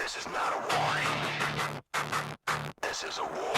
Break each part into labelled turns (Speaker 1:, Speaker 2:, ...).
Speaker 1: This is not a warning. This is a war.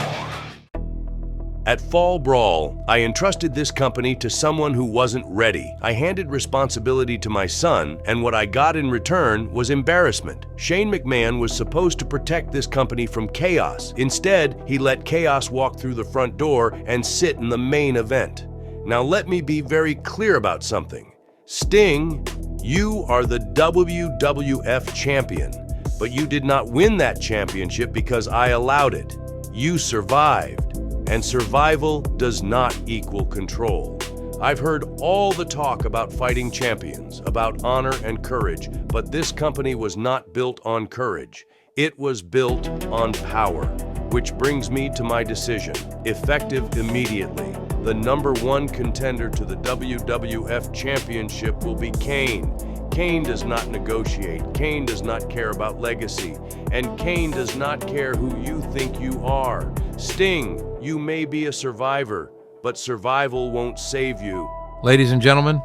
Speaker 2: At Fall Brawl, I entrusted this company to someone who wasn't ready. I handed responsibility to my son, and what I got in return was embarrassment. Shane McMahon was supposed to protect this company from chaos. Instead, he let chaos walk through the front door and sit in the main event. Now let me be very clear about something. Sting, you are the WWF champion, but you did not win that championship because I allowed it. You survived. And survival does not equal control. I've heard all the talk about fighting champions, about honor and courage, but this company was not built on courage. It was built on power, which brings me to my decision. Effective immediately. The #1 contender to the WWF Championship will be Kane. Kane does not negotiate. Kane does not care about legacy. And Kane does not care who you think you are. Sting, you may be a survivor, but survival won't save you.
Speaker 3: Ladies and gentlemen,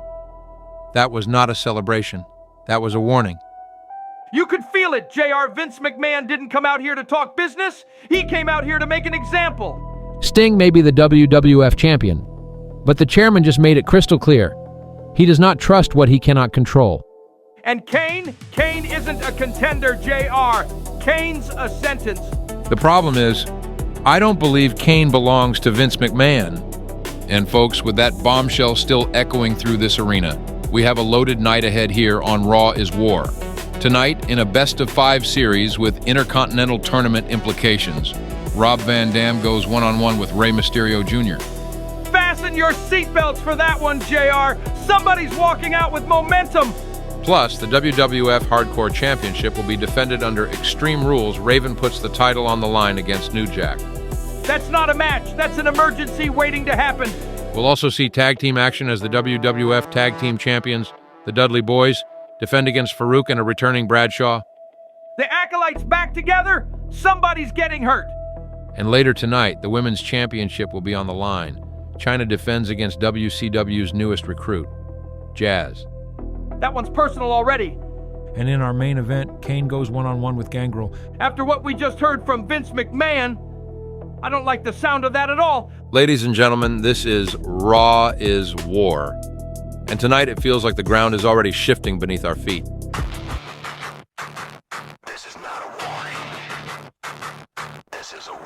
Speaker 3: that was not a celebration. That was a warning.
Speaker 4: You could feel it, JR. Vince McMahon didn't come out here to talk business. He came out here to make an example.
Speaker 5: Sting may be the WWF champion, but the chairman just made it crystal clear. He does not trust what he cannot control.
Speaker 4: And Kane isn't a contender, JR. Kane's a sentence.
Speaker 3: The problem is, I don't believe Kane belongs to Vince McMahon. And folks, with that bombshell still echoing through this arena, we have a loaded night ahead here on Raw is War. Tonight, in a best-of-5 series with Intercontinental Tournament implications, Rob Van Dam goes one-on-one with Rey Mysterio Jr.
Speaker 4: Fasten your seatbelts for that one, JR. Somebody's walking out with momentum.
Speaker 3: Plus, the WWF Hardcore Championship will be defended under Extreme Rules. Raven puts the title on the line against New Jack.
Speaker 4: That's not a match. That's an emergency waiting to happen.
Speaker 3: We'll also see tag team action as the WWF Tag Team Champions, the Dudley Boys, defend against Farouk and a returning Bradshaw.
Speaker 4: The Acolytes back together? Somebody's getting hurt.
Speaker 3: And later tonight, the Women's Championship will be on the line. Chyna defends against WCW's newest recruit, Jazz.
Speaker 4: That one's personal already.
Speaker 6: And in our main event, Kane goes one-on-one with Gangrel.
Speaker 4: After what we just heard from Vince McMahon, I don't like the sound of that at all.
Speaker 3: Ladies and gentlemen, this is Raw is War. And tonight it feels like the ground is already shifting beneath our feet.
Speaker 1: This is not a warning. This is a war.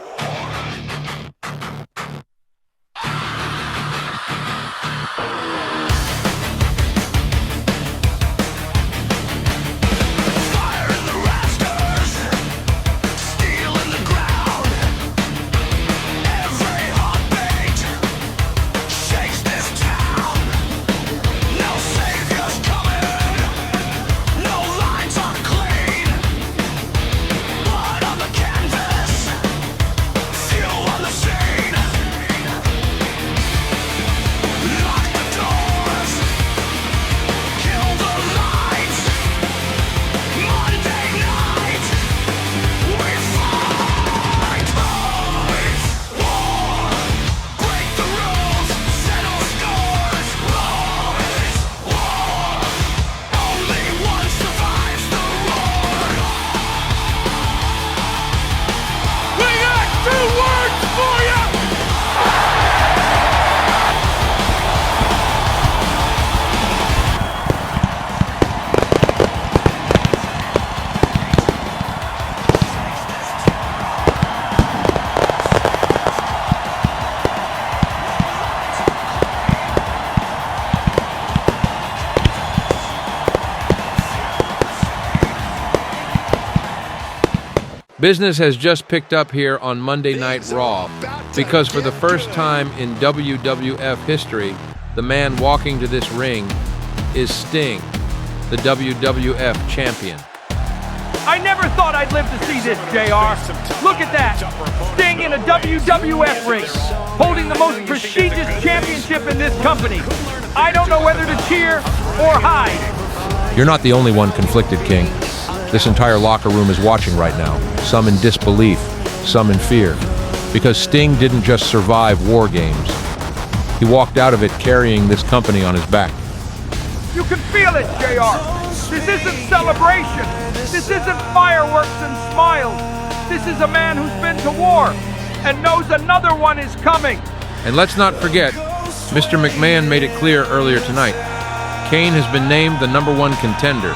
Speaker 3: Business has just picked up here on Monday Night Raw because for the first time in WWF history, the man walking to this ring is Sting, the WWF champion.
Speaker 4: I never thought I'd live to see this, JR. Look at that. Sting in a WWF ring, holding the most prestigious championship in this company. I don't know whether to cheer or hide.
Speaker 3: You're not the only one conflicted, King. This entire locker room is watching right now, some in disbelief, some in fear, because Sting didn't just survive war games. He walked out of it carrying this company on his back.
Speaker 4: You can feel it, JR. This isn't celebration. This isn't fireworks and miles. This is a man who's been to war and knows another one is coming.
Speaker 3: And let's not forget, Mr. McMahon made it clear earlier tonight, Kane has been named the #1 contender.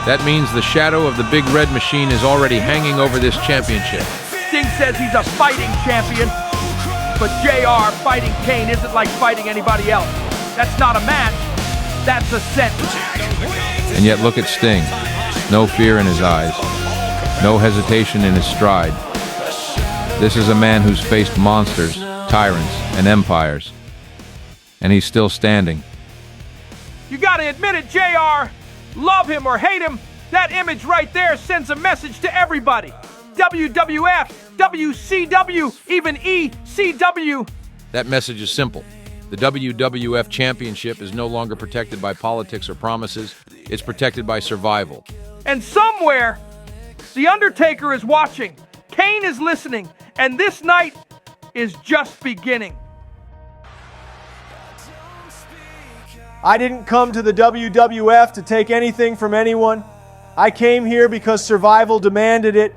Speaker 3: That means the shadow of the Big Red Machine is already hanging over this championship.
Speaker 4: Sting says he's a fighting champion, but JR fighting Kane isn't like fighting anybody else. That's not a match, that's a sentence.
Speaker 3: And yet look at Sting. No fear in his eyes. No hesitation in his stride. This is a man who's faced monsters, tyrants, and empires. And he's still standing.
Speaker 4: You gotta admit it, JR. Love him or hate him, that image right there sends a message to everybody. WWF, WCW, even ECW.
Speaker 3: That message is simple. The WWF Championship is no longer protected by politics or promises. It's protected by survival.
Speaker 4: And somewhere, The Undertaker is watching, Kane is listening, and this night is just beginning.
Speaker 7: I didn't come to the WWF to take anything from anyone. I came here because survival demanded it.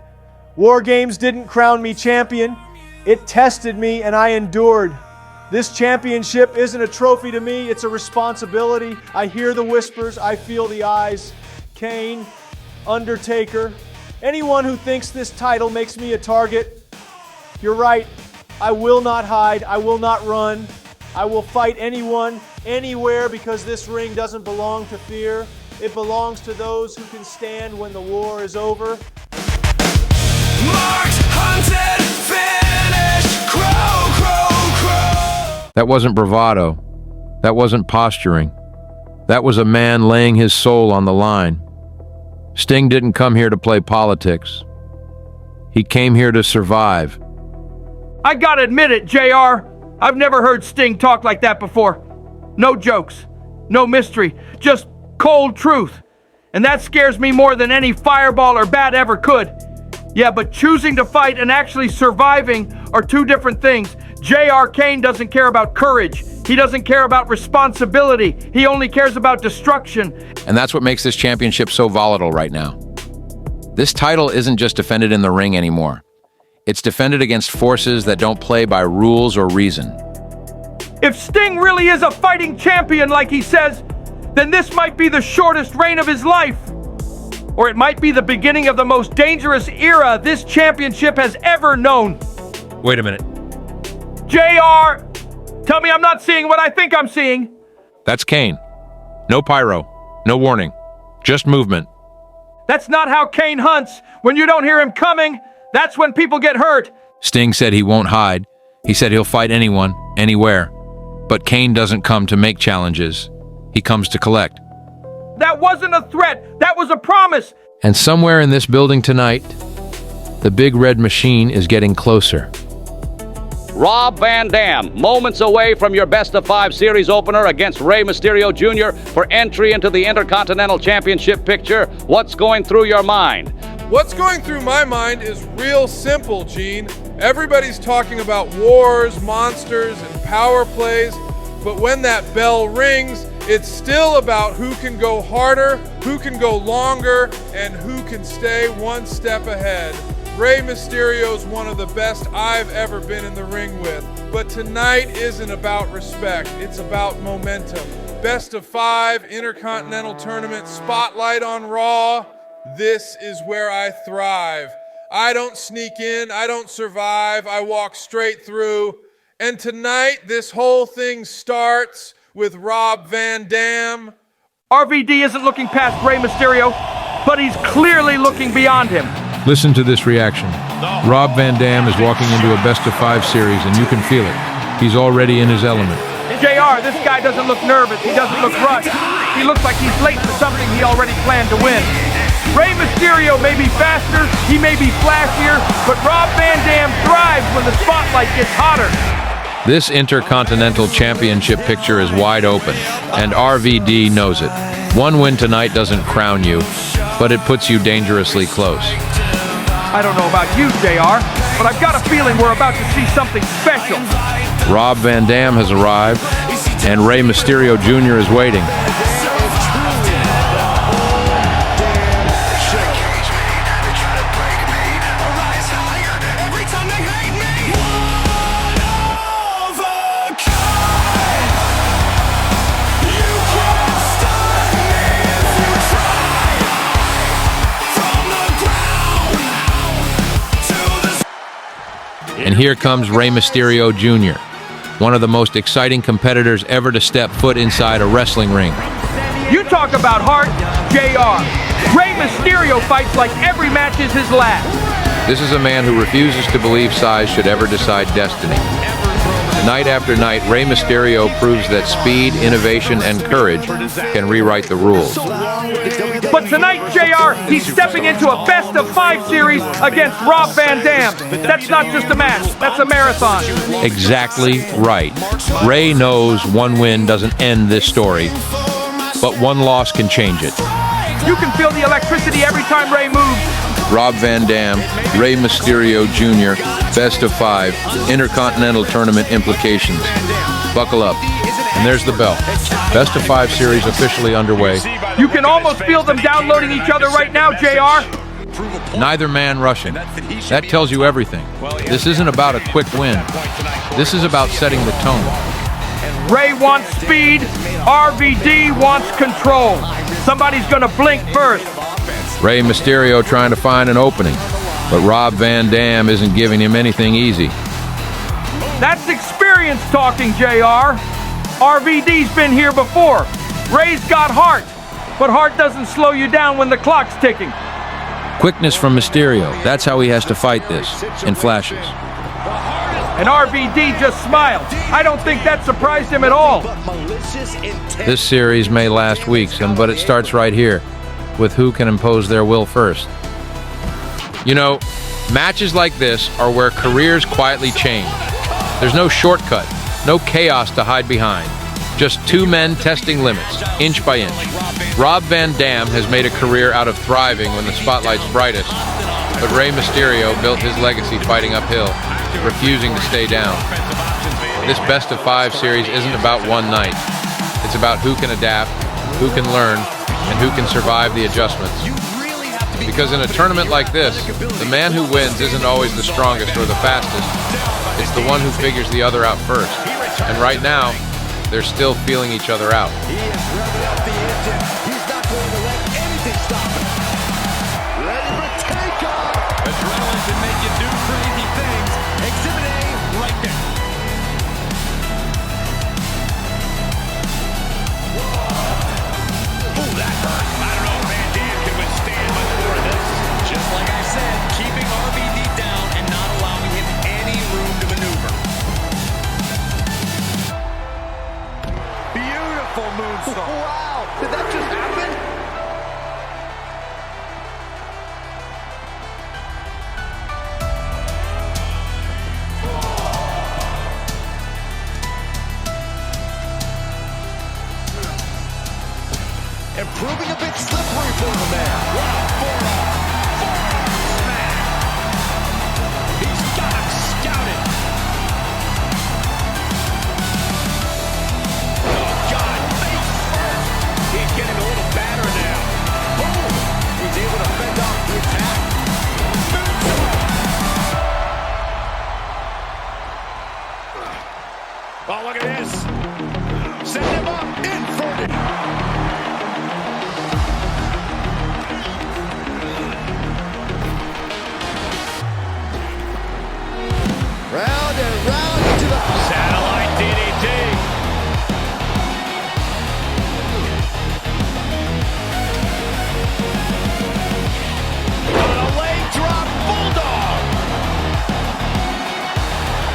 Speaker 7: War Games didn't crown me champion. It tested me and I endured. This championship isn't a trophy to me, it's a responsibility. I hear the whispers, I feel the eyes. Kane, Undertaker, anyone who thinks this title makes me a target, you're right. I will not hide, I will not run. I will fight anyone, anywhere, because this ring doesn't belong to fear. It belongs to those who can stand when the war is over.
Speaker 1: Marked, hunted, finished, crow, crow, crow.
Speaker 3: That wasn't bravado. That wasn't posturing. That was a man laying his soul on the line. Sting didn't come here to play politics. He came here to survive.
Speaker 4: I gotta admit it, JR. I've never heard Sting talk like that before. No jokes, no mystery, just cold truth. And that scares me more than any fireball or bat ever could. Yeah, but choosing to fight and actually surviving are two different things. J.R. Kane doesn't care about courage. He doesn't care about responsibility. He only cares about destruction.
Speaker 3: And that's what makes this championship so volatile right now. This title isn't just defended in the ring anymore. It's defended against forces that don't play by rules or reason.
Speaker 4: If Sting really is a fighting champion like he says, then this might be the shortest reign of his life. Or it might be the beginning of the most dangerous era this championship has ever known.
Speaker 6: Wait a minute.
Speaker 4: JR, tell me I'm not seeing what I think I'm seeing.
Speaker 3: That's Kane. No pyro, no warning, just movement.
Speaker 4: That's not how Kane hunts. When you don't hear him coming, that's when people get hurt.
Speaker 3: Sting said he won't hide. He said he'll fight anyone, anywhere. But Kane doesn't come to make challenges. He comes to collect.
Speaker 4: That wasn't a threat. That was a promise.
Speaker 3: And somewhere in this building tonight, the Big Red Machine is getting closer.
Speaker 8: Rob Van Dam, moments away from your best-of-5 series opener against Rey Mysterio Jr. for entry into the Intercontinental Championship picture. What's going through your mind?
Speaker 9: What's going through my mind is real simple, Gene. Everybody's talking about wars, monsters, and power plays, but when that bell rings, it's still about who can go harder, who can go longer, and who can stay one step ahead. Rey Mysterio's one of the best I've ever been in the ring with, but tonight isn't about respect, it's about momentum. Best of 5 Intercontinental Tournament spotlight on Raw. This is where I thrive. I don't sneak in, I don't survive, I walk straight through. And tonight, this whole thing starts with Rob Van Dam.
Speaker 4: RVD isn't looking past Rey Mysterio, but he's clearly looking beyond him.
Speaker 3: Listen to this reaction. Rob Van Dam is walking into a best-of-5 series, and you can feel it. He's already in his element.
Speaker 4: JR, this guy doesn't look nervous. He doesn't look rushed. He looks like he's late for something he already planned to win. Rey Mysterio may be faster, he may be flashier, but Rob Van Dam thrives when the spotlight gets hotter.
Speaker 3: This Intercontinental Championship picture is wide open, and RVD knows it. One win tonight doesn't crown you, but it puts you dangerously close.
Speaker 4: I don't know about you, JR, but I've got a feeling we're about to see something special.
Speaker 3: Rob Van Dam has arrived, and Rey Mysterio Jr. is waiting. And here comes Rey Mysterio Jr., one of the most exciting competitors ever to step foot inside a wrestling ring.
Speaker 4: You talk about heart, JR. Rey Mysterio fights like every match is his last.
Speaker 3: This is a man who refuses to believe size should ever decide destiny. Night after night, Rey Mysterio proves that speed, innovation, and courage can rewrite the rules.
Speaker 4: But tonight, JR, he's stepping into a best-of-5 series against Rob Van Dam. That's not just a match, that's a marathon.
Speaker 3: Exactly right. Rey knows one win doesn't end this story, but one loss can change it.
Speaker 4: You can feel the electricity every time Rey moves.
Speaker 3: Rob Van Dam, Rey Mysterio Jr., best of 5, Intercontinental Tournament implications. Buckle up. And there's the bell. Best of 5 series officially underway.
Speaker 4: You can almost feel them downloading each other right now, JR.
Speaker 3: Neither man rushing. That tells you everything. This isn't about a quick win. This is about setting the tone.
Speaker 4: Rey wants speed, RVD wants control. Somebody's gonna blink first.
Speaker 3: Rey Mysterio trying to find an opening, but Rob Van Dam isn't giving him anything easy.
Speaker 4: That's experience talking, JR. RVD's been here before. Rey's got heart, but heart doesn't slow you down when the clock's ticking.
Speaker 3: Quickness from Mysterio. That's how he has to fight this, in flashes.
Speaker 4: And RVD just smiled. I don't think that surprised him at all.
Speaker 3: This series may last weeks, but it starts right here, with who can impose their will first. You know, matches like this are where careers quietly change. There's no shortcut, no chaos to hide behind. Just two men testing limits, inch by inch. Rob Van Dam has made a career out of thriving when the spotlight's brightest, but Rey Mysterio built his legacy fighting uphill, refusing to stay down. This best of 5 series isn't about one night. It's about who can adapt, who can learn, and who can survive the adjustments. Because in a tournament like this, the man who wins isn't always the strongest or the fastest. It's the one who figures the other out first. And right now, they're still feeling each other out.
Speaker 1: He is revving up the engine. He's not going to let anything stop him. Ready for takeoff. Adrenaline can make you do crazy things. Exhibit A right there. Ooh, that hurt. I don't know if Van Dam can withstand much more of this. Just like I said, keeping RVD down and not allowing him any room to maneuver. Beautiful moonsault. Wow, did that just happen? And proving a bit slippery for the man. Wow, forearm smash. He's got him scouted. Oh, God, face first. He's getting a little battered now. Boom. He's able to fend off the attack. Oh, look at this. Set him up. Inverted. Round and round into the satellite DDT. On a leg drop bulldog.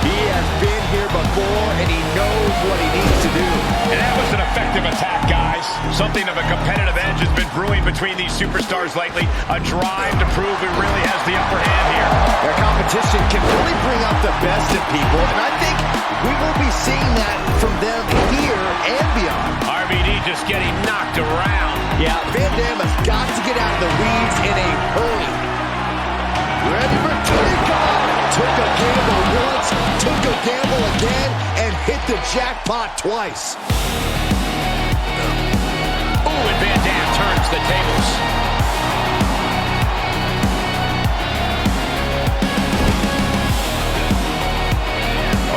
Speaker 1: He has been here before and he knows what he needs to do. And that was an effective attack, guys. Something of a competitive edge has been brewing between these superstars lately. A drive to prove who really has the upper hand here. Their competition can really bring out the best in people, and I think we will be seeing that from them here and beyond. RVD just getting knocked around. Yeah, Van Dam has got to get out of the weeds in a hurry. Ready for takeoff. Took a gamble once, took a gamble again, and hit the jackpot twice. Oh, and Van Dam turns the tables.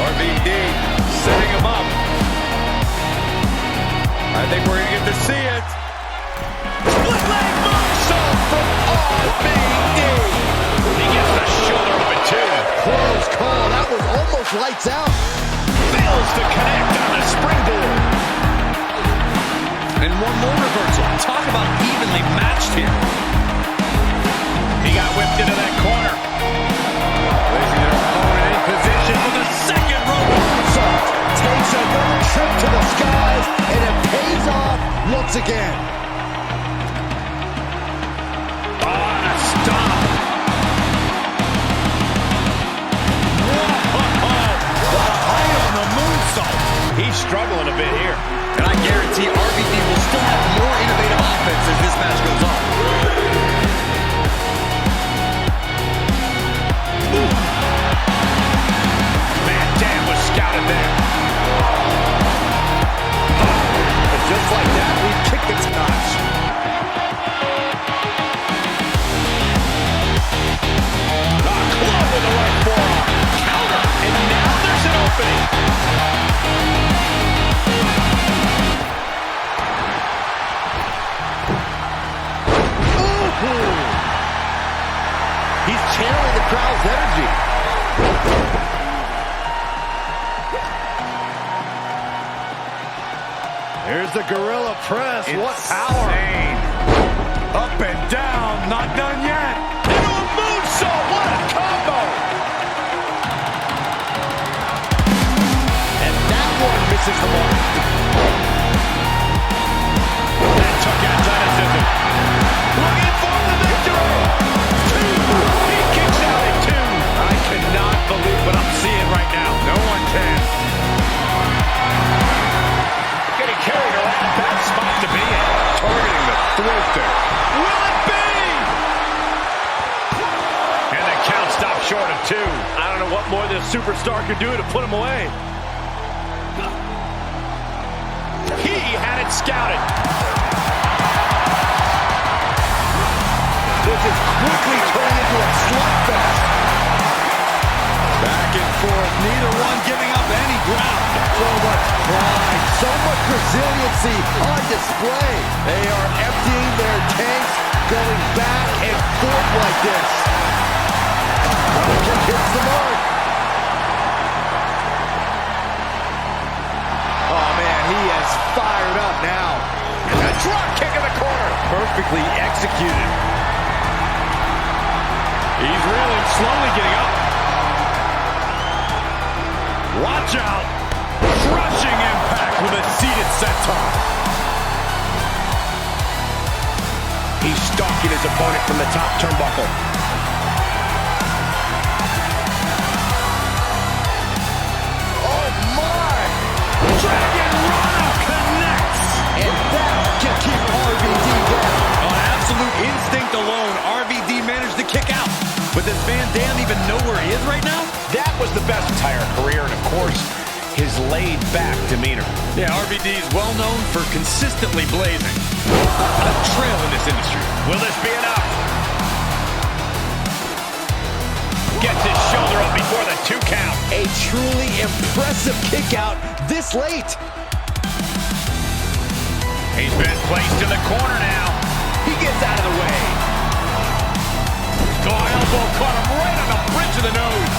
Speaker 1: RVD setting him up. I think we're going to get to see it. Split leg moonsault from RVD. He gets the shoulder of it too. Close call. That was
Speaker 10: it's lights out.
Speaker 1: Fails to connect on the springboard.
Speaker 11: And one more reversal. Talk about evenly matched here.
Speaker 1: He got whipped into that corner.
Speaker 11: Placing their opponent in position for the second row moonsault.
Speaker 10: Takes another trip to the skies, and it pays off once again.
Speaker 1: On a stop.
Speaker 11: The height on the moonsault.
Speaker 1: He's struggling a bit here.
Speaker 11: And I guarantee RVD will still have more innovative offense as this match goes on.
Speaker 1: Man, Dan was scouted there.
Speaker 10: And just like that, we kicked its notch.
Speaker 1: Club with the right forearm. Counter. And now there's an opening.
Speaker 10: He's channeling the crowd's energy. Here's the gorilla press.
Speaker 1: Insane.
Speaker 10: What power.
Speaker 11: Up and down, not done yet.
Speaker 1: Into a moonsault. What a combo.
Speaker 10: And that one misses the mark.
Speaker 1: That took athleticism. Looking for the victory. Two. He kicks out at two. I cannot believe what I'm seeing right now. No one can. Getting carried around. Bad spot to be in. Targeting the throat there. Will it be? And the count stopped short of two.
Speaker 11: I don't know what more this superstar could do to put him away.
Speaker 1: He had it scouted.
Speaker 10: This is quickly turning into a slugfest.
Speaker 11: Back and forth, neither one giving up any ground.
Speaker 10: So much pride, so much resiliency on display. They are emptying their tanks, going back and forth like this. Kick hits the mark. Oh man, he is fired up now.
Speaker 1: A drop kick in the corner.
Speaker 11: Perfectly executed. He's reeling, slowly getting up. Watch out. Crushing impact with a seated senton.
Speaker 1: He's stalking his opponent from the top turnbuckle.
Speaker 10: Oh my!
Speaker 11: Dragon Rana connects.
Speaker 10: And that can keep RVD down.
Speaker 11: On absolute instinct alone, RVD managed to kick out. But does Van Dam even know where he is right now?
Speaker 1: That was the best entire career, and of course, his laid-back demeanor.
Speaker 11: Yeah, RVD is well known for consistently blazing a trail in this industry.
Speaker 1: Will this be enough? Gets his shoulder up before the 2 count.
Speaker 10: A truly impressive kick out this late.
Speaker 1: He's been placed in the corner now.
Speaker 10: He gets out of the way.
Speaker 1: Oh, elbow caught him right on the bridge of the nose.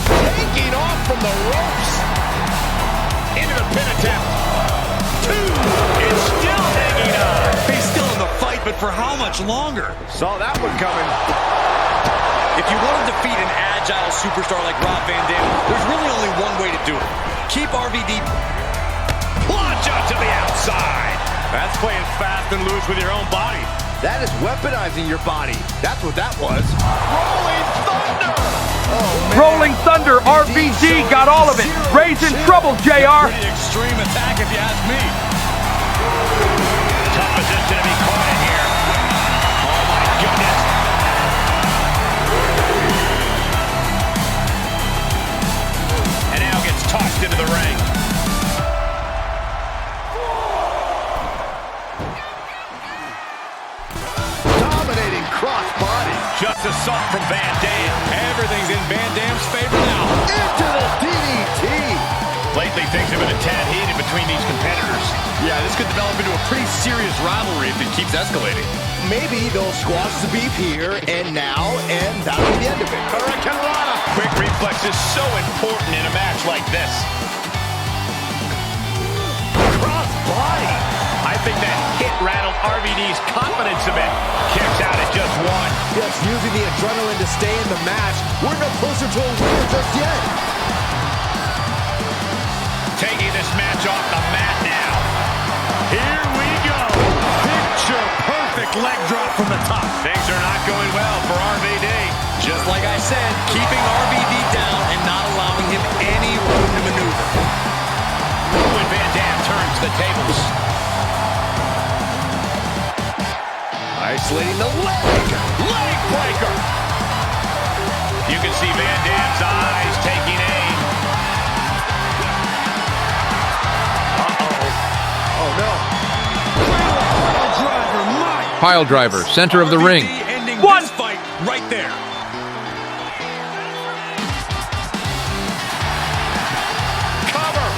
Speaker 1: Taking off from the ropes. Into the pin attempt. 2. It's still hanging on.
Speaker 11: He's still in the fight, but for how much longer?
Speaker 1: Saw that one coming.
Speaker 11: If you want to defeat an agile superstar like Rob Van Dam, there's really only one way to do it. Keep RVD.
Speaker 1: Launch out to the outside.
Speaker 11: That's playing fast and loose with your own body.
Speaker 10: That is weaponizing your body. That's what that was. Rolling Thunder! Oh, man.
Speaker 4: Rolling Thunder, RVD got all of it. Raising trouble, JR.
Speaker 11: Pretty extreme attack if you ask me.
Speaker 1: Tough position to be caught in here. Oh my goodness. And now gets tossed into the ring.
Speaker 10: Dominating crossbody.
Speaker 1: Just assault from Van Dam.
Speaker 11: Everything's in Van Dam's favor now.
Speaker 10: Into the DDT.
Speaker 1: Lately, things have been a tad heated between these competitors.
Speaker 11: Yeah, this could develop into a pretty serious rivalry if it keeps escalating.
Speaker 10: Maybe they'll squash the beef here and now, and that'll be the end of it.
Speaker 1: Hurricanrana. Quick reflex is so important in a match like this. Cross body. I think that hit rattled RVD's confidence a bit. Kicks out at just one.
Speaker 10: Just using the adrenaline to stay in the match. We're no closer to a winner just yet.
Speaker 1: Taking this match off the mat now. Here we go. Picture perfect leg drop from the top. Things are not going well for RVD.
Speaker 11: Just like I said, keeping RVD down and not allowing him any room to maneuver.
Speaker 1: When Van Dam turns the tables.
Speaker 10: Isolating the leg.
Speaker 1: Leg breaker. You can see Van Dam's eyes taking aim.
Speaker 10: Oh no.
Speaker 3: Pile driver, center of the ring.
Speaker 11: Ending
Speaker 4: One.
Speaker 11: this fight right there.
Speaker 1: Cover.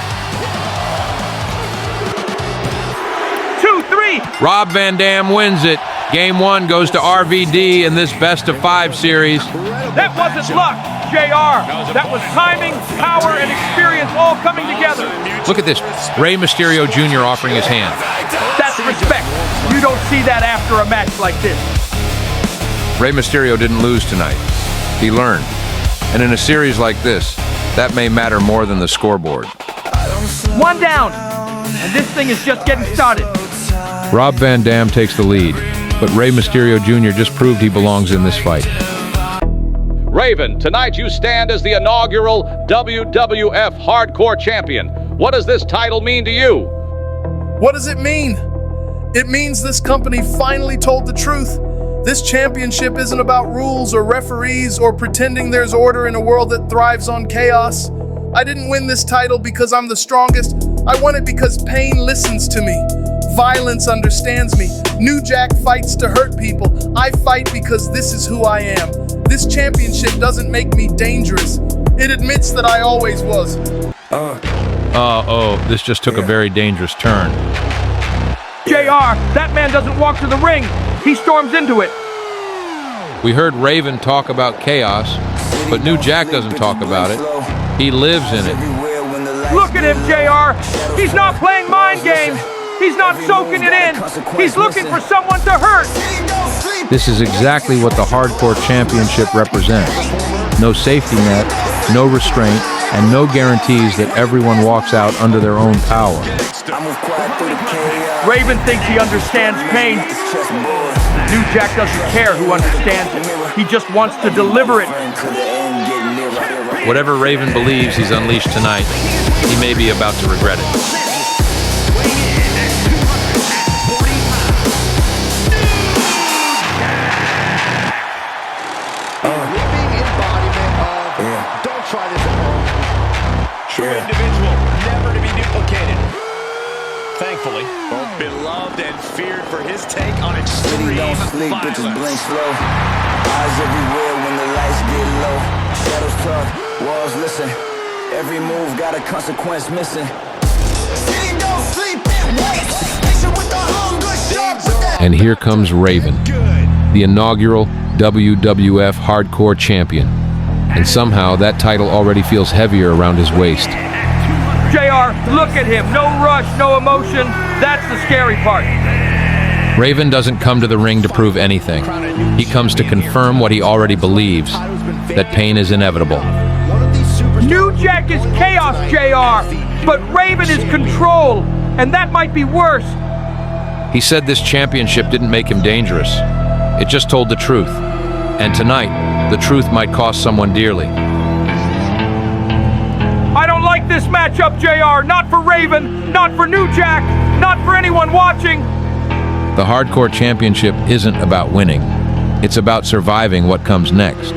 Speaker 4: 2, 3.
Speaker 3: Rob Van Dam wins it. Game 1 goes to RVD in this best-of-5 series.
Speaker 4: That wasn't luck, JR. That was timing, power, and experience all coming together.
Speaker 3: Look at this. Rey Mysterio Jr. offering his hand.
Speaker 4: That's respect. You don't see that after a match like this.
Speaker 3: Rey Mysterio didn't lose tonight. He learned. And in a series like this, that may matter more than the scoreboard.
Speaker 4: One down, and this thing is just getting started.
Speaker 3: Rob Van Dam takes the lead, but Rey Mysterio Jr. just proved he belongs in this fight.
Speaker 8: Raven, tonight you stand as the inaugural WWF Hardcore Champion. What does this title mean to you?
Speaker 12: What does it mean? It means this company finally told the truth. This championship isn't about rules or referees or pretending there's order in a world that thrives on chaos. I didn't win this title because I'm the strongest. I won it because pain listens to me. Violence understands me. New Jack fights to hurt people. I fight because this is who I am. This championship doesn't make me dangerous. It admits that I always was.
Speaker 3: Uh-oh, this just took a very dangerous turn.
Speaker 4: JR, that man doesn't walk to the ring. He storms into it.
Speaker 3: We heard Raven talk about chaos, but New Jack doesn't talk about it. He lives in it.
Speaker 4: Look at him, JR. He's not playing mind games. He's not soaking it in. He's looking for someone to hurt.
Speaker 3: This is exactly what the Hardcore Championship represents. No safety net, no restraint, and no guarantees that everyone walks out under their own power.
Speaker 4: Raven thinks he understands pain. New Jack doesn't care who understands it. He just wants to deliver it.
Speaker 3: Whatever Raven believes he's unleashed tonight, he may be about to regret it.
Speaker 10: Don't try this at home.
Speaker 1: True individual, never to be duplicated. Thankfully, both beloved and feared for his take on extreme violence.
Speaker 13: Blink slow. Eyes everywhere when the lights get low. Shadows tough, walls listen. Every move got a consequence missing.
Speaker 3: And here comes Raven, the inaugural WWF Hardcore Champion. And somehow that title already feels heavier around his waist.
Speaker 4: JR, look at him. No rush, no emotion. That's the scary part.
Speaker 3: Raven doesn't come to the ring to prove anything. He comes to confirm what he already believes, that pain is inevitable.
Speaker 4: New Jack is chaos, JR, but Raven is control, and that might be worse.
Speaker 3: He said this championship didn't make him dangerous. It just told the truth. And tonight, the truth might cost someone dearly.
Speaker 4: I don't like this matchup, JR. Not for Raven, not for New Jack, not for anyone watching.
Speaker 3: The Hardcore Championship isn't about winning. It's about surviving what comes next.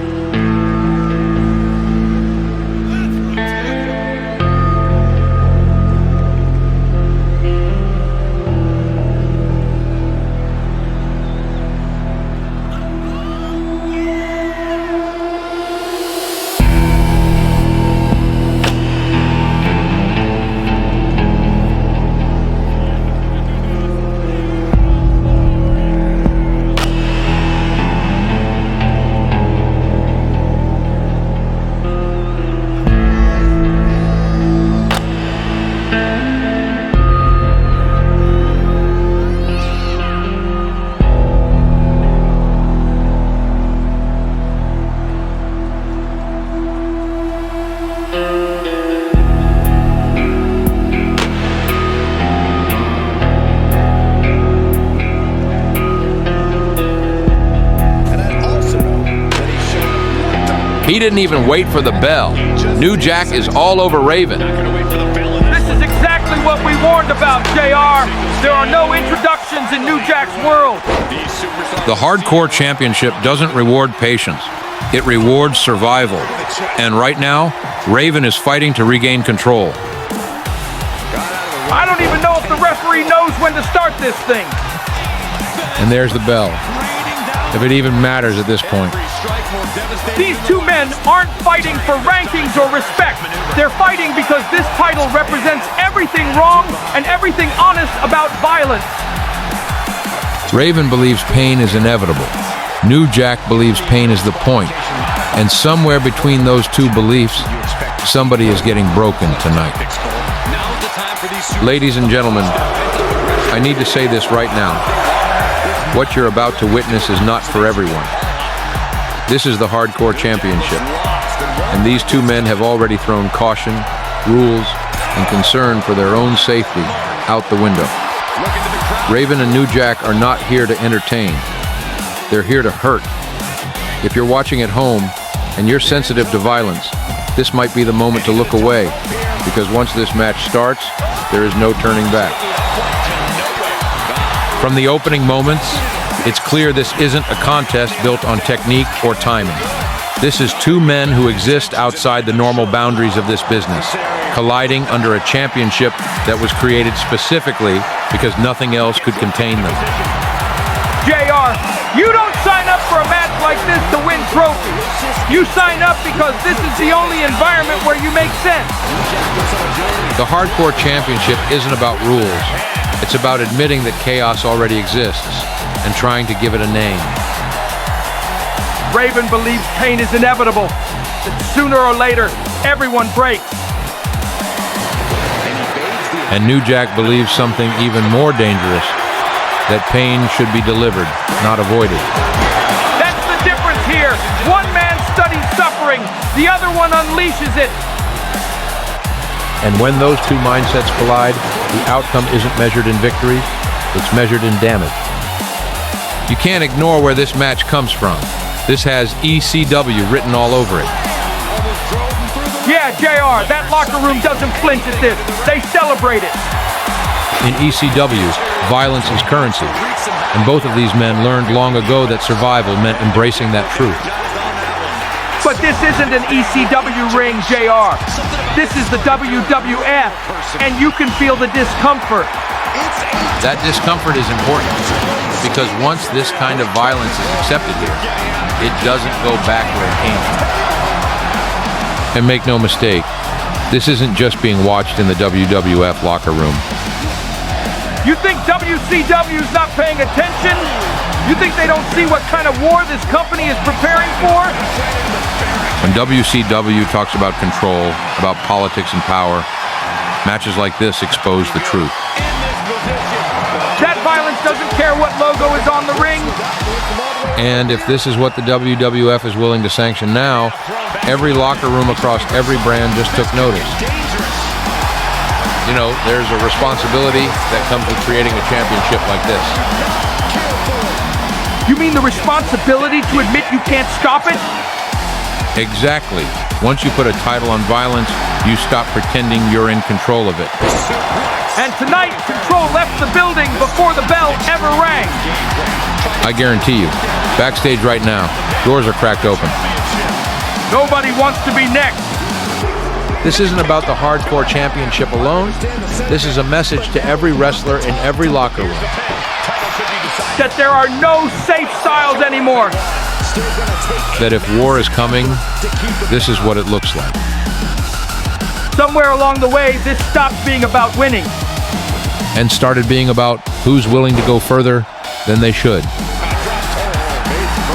Speaker 3: He didn't even wait for the bell. New Jack is all over Raven.
Speaker 4: This is exactly what we warned about, JR. There are no introductions in New Jack's world.
Speaker 3: The Hardcore Championship doesn't reward patience. It rewards survival. And right now, Raven is fighting to regain control.
Speaker 4: I don't even know if the referee knows when to start this thing.
Speaker 3: And there's the bell. If it even matters at this point.
Speaker 4: These two men aren't fighting for rankings or respect. They're fighting because this title represents everything wrong and everything honest about violence.
Speaker 3: Raven believes pain is inevitable. New Jack believes pain is the point. And somewhere between those two beliefs, somebody is getting broken tonight. Ladies and gentlemen, I need to say this right now. What you're about to witness is not for everyone. This is the Hardcore Championship, and these two men have already thrown caution, rules, and concern for their own safety out the window. Raven and New Jack are not here to entertain. They're here to hurt. If you're watching at home and you're sensitive to violence, this might be the moment to look away, because once this match starts, there is no turning back. From the opening moments, it's clear this isn't a contest built on technique or timing. This is two men who exist outside the normal boundaries of this business, colliding under a championship that was created specifically because nothing else could contain them.
Speaker 4: JR, you don't sign up for a match like this to win trophies. You sign up because this is the only environment where you make sense.
Speaker 3: The Hardcore Championship isn't about rules. It's about admitting that chaos already exists and trying to give it a name.
Speaker 4: Raven believes pain is inevitable, that sooner or later, everyone breaks.
Speaker 3: And New Jack believes something even more dangerous, that pain should be delivered, not avoided.
Speaker 4: That's the difference here. One man studies suffering, the other one unleashes it.
Speaker 3: And when those two mindsets collide, the outcome isn't measured in victories, it's measured in damage. You can't ignore where this match comes from. This has ECW written all over it.
Speaker 4: Yeah, JR, that locker room doesn't flinch at this. They celebrate it.
Speaker 3: In ECW, violence is currency. And both of these men learned long ago that survival meant embracing that truth.
Speaker 4: But this isn't an ECW ring, JR. This is the WWF, and you can feel the discomfort.
Speaker 3: That discomfort is important, because once this kind of violence is accepted here, it doesn't go back where it came from. And make no mistake, this isn't just being watched in the WWF locker room.
Speaker 4: You think WCW's not paying attention? You think they don't see what kind of war this company is preparing for?
Speaker 3: When WCW talks about control, about politics and power, matches like this expose the truth.
Speaker 4: That violence doesn't care what logo is on the ring.
Speaker 3: And if this is what the WWF is willing to sanction now, every locker room across every brand just took notice. You know, there's a responsibility that comes with creating a championship like this.
Speaker 4: You mean the responsibility to admit you can't stop it?
Speaker 3: Exactly. Once you put a title on violence, you stop pretending you're in control of it.
Speaker 4: And tonight, Control left the building before the bell ever rang.
Speaker 3: I guarantee you, backstage right now, doors are cracked open.
Speaker 4: Nobody wants to be next.
Speaker 3: This isn't about the Hardcore Championship alone. This is a message to every wrestler in every locker room.
Speaker 4: That there are no safe styles anymore.
Speaker 3: That if war is coming, this is what it looks like.
Speaker 4: Somewhere along the way, this stopped being about winning.
Speaker 3: And started being about who's willing to go further than they should.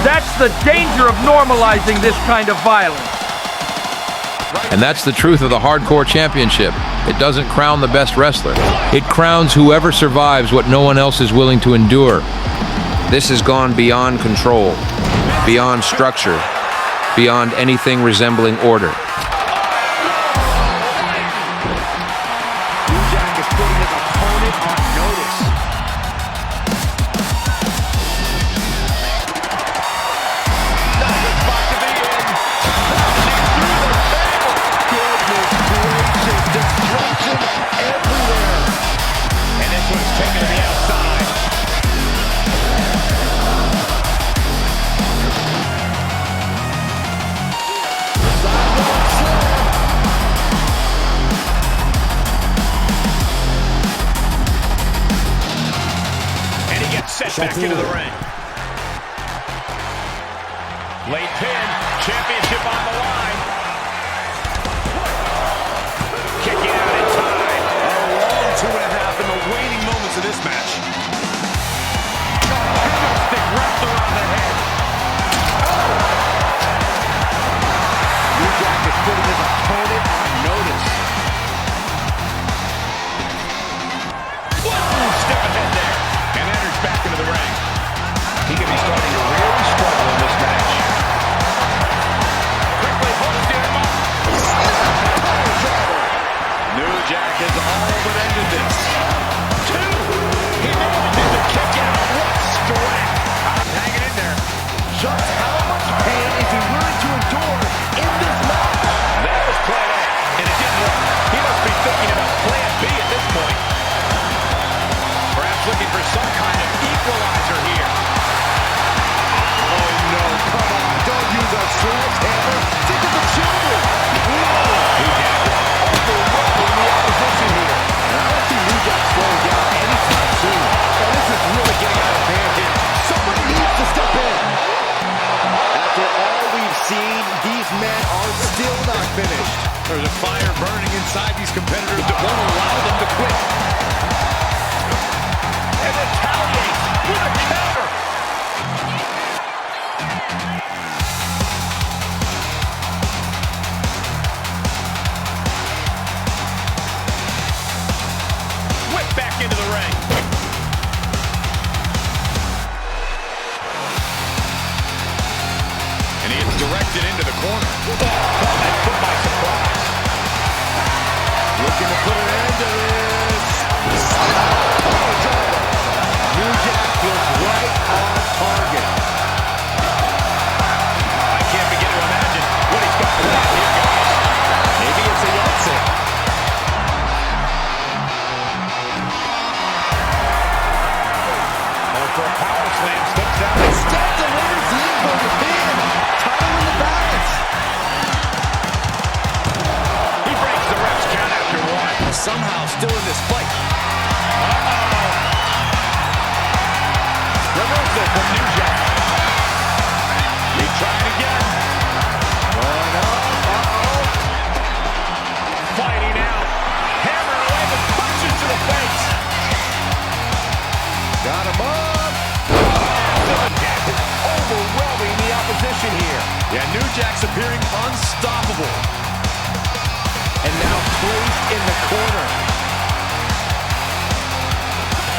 Speaker 4: That's the danger of normalizing this kind of violence.
Speaker 3: And that's the truth of the Hardcore Championship. It doesn't crown the best wrestler. It crowns whoever survives what no one else is willing to endure. This has gone beyond control, beyond structure, beyond anything resembling order.
Speaker 1: back into the ring. Late pin, championship on the line. Kicking out in time. A long 2.5 in the waning moments of this match. Stick wrapped around the head. New Jack is putting his opponent on notice. Step ahead there, and enters back into the ring. He could be starting to really struggle in this match. Quickly hoisting him up. New Jack has all but ended this. 2. He manages to kick out. What strength. Hanging in there. Just how much pain is he willing to endure in this match? That was plan A, and it didn't work. He must be thinking about plan B at this point. Perhaps looking for some kind of equalizer here. Oh no, come on, don't use a sledgehammer. Think of the children. New Jack is overwhelming the opposition here. And I don't see New Jack slowing down anytime soon. And this is really getting out of hand here. Somebody needs to step in. After all we've seen, these men are still not finished. There's a fire burning inside these competitors that won't allow them to quit. And retaliates with a counter. Whip back into the ring. And he is directed into the corner. Caught that foot by surprise. Looking to put an end to this. New Jack feels right on target. I can't begin to imagine what he's got planned here, guys. Maybe it's a yard sale. Oh, for a power slam, slips out. Instead delivers the inverted pin. Title in the balance. He breaks the ref's count after 1. Somehow still in this fight. Reversal from New Jack. He's trying again. Oh no. Uh-oh. Fighting out. Hammer away with punches to the face. Got him up. New Jack is overwhelming the opposition here. Yeah, New Jack's appearing unstoppable. And now placed in the corner.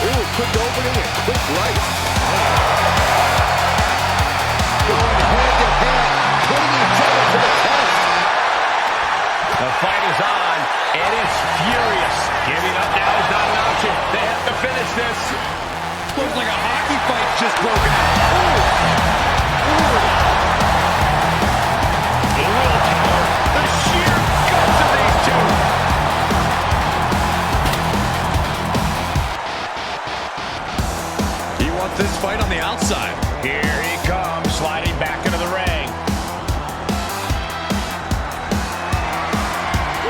Speaker 1: Ooh, quick opening and quick right. Going head to head, putting each other to the test. The fight is on, and it's furious. Giving up now is not an option. They have to finish this. Looks like a hockey fight just broken out. The willpower, the sheer guts of these two. He wants this fight on the outside. Here he comes, sliding back into the ring.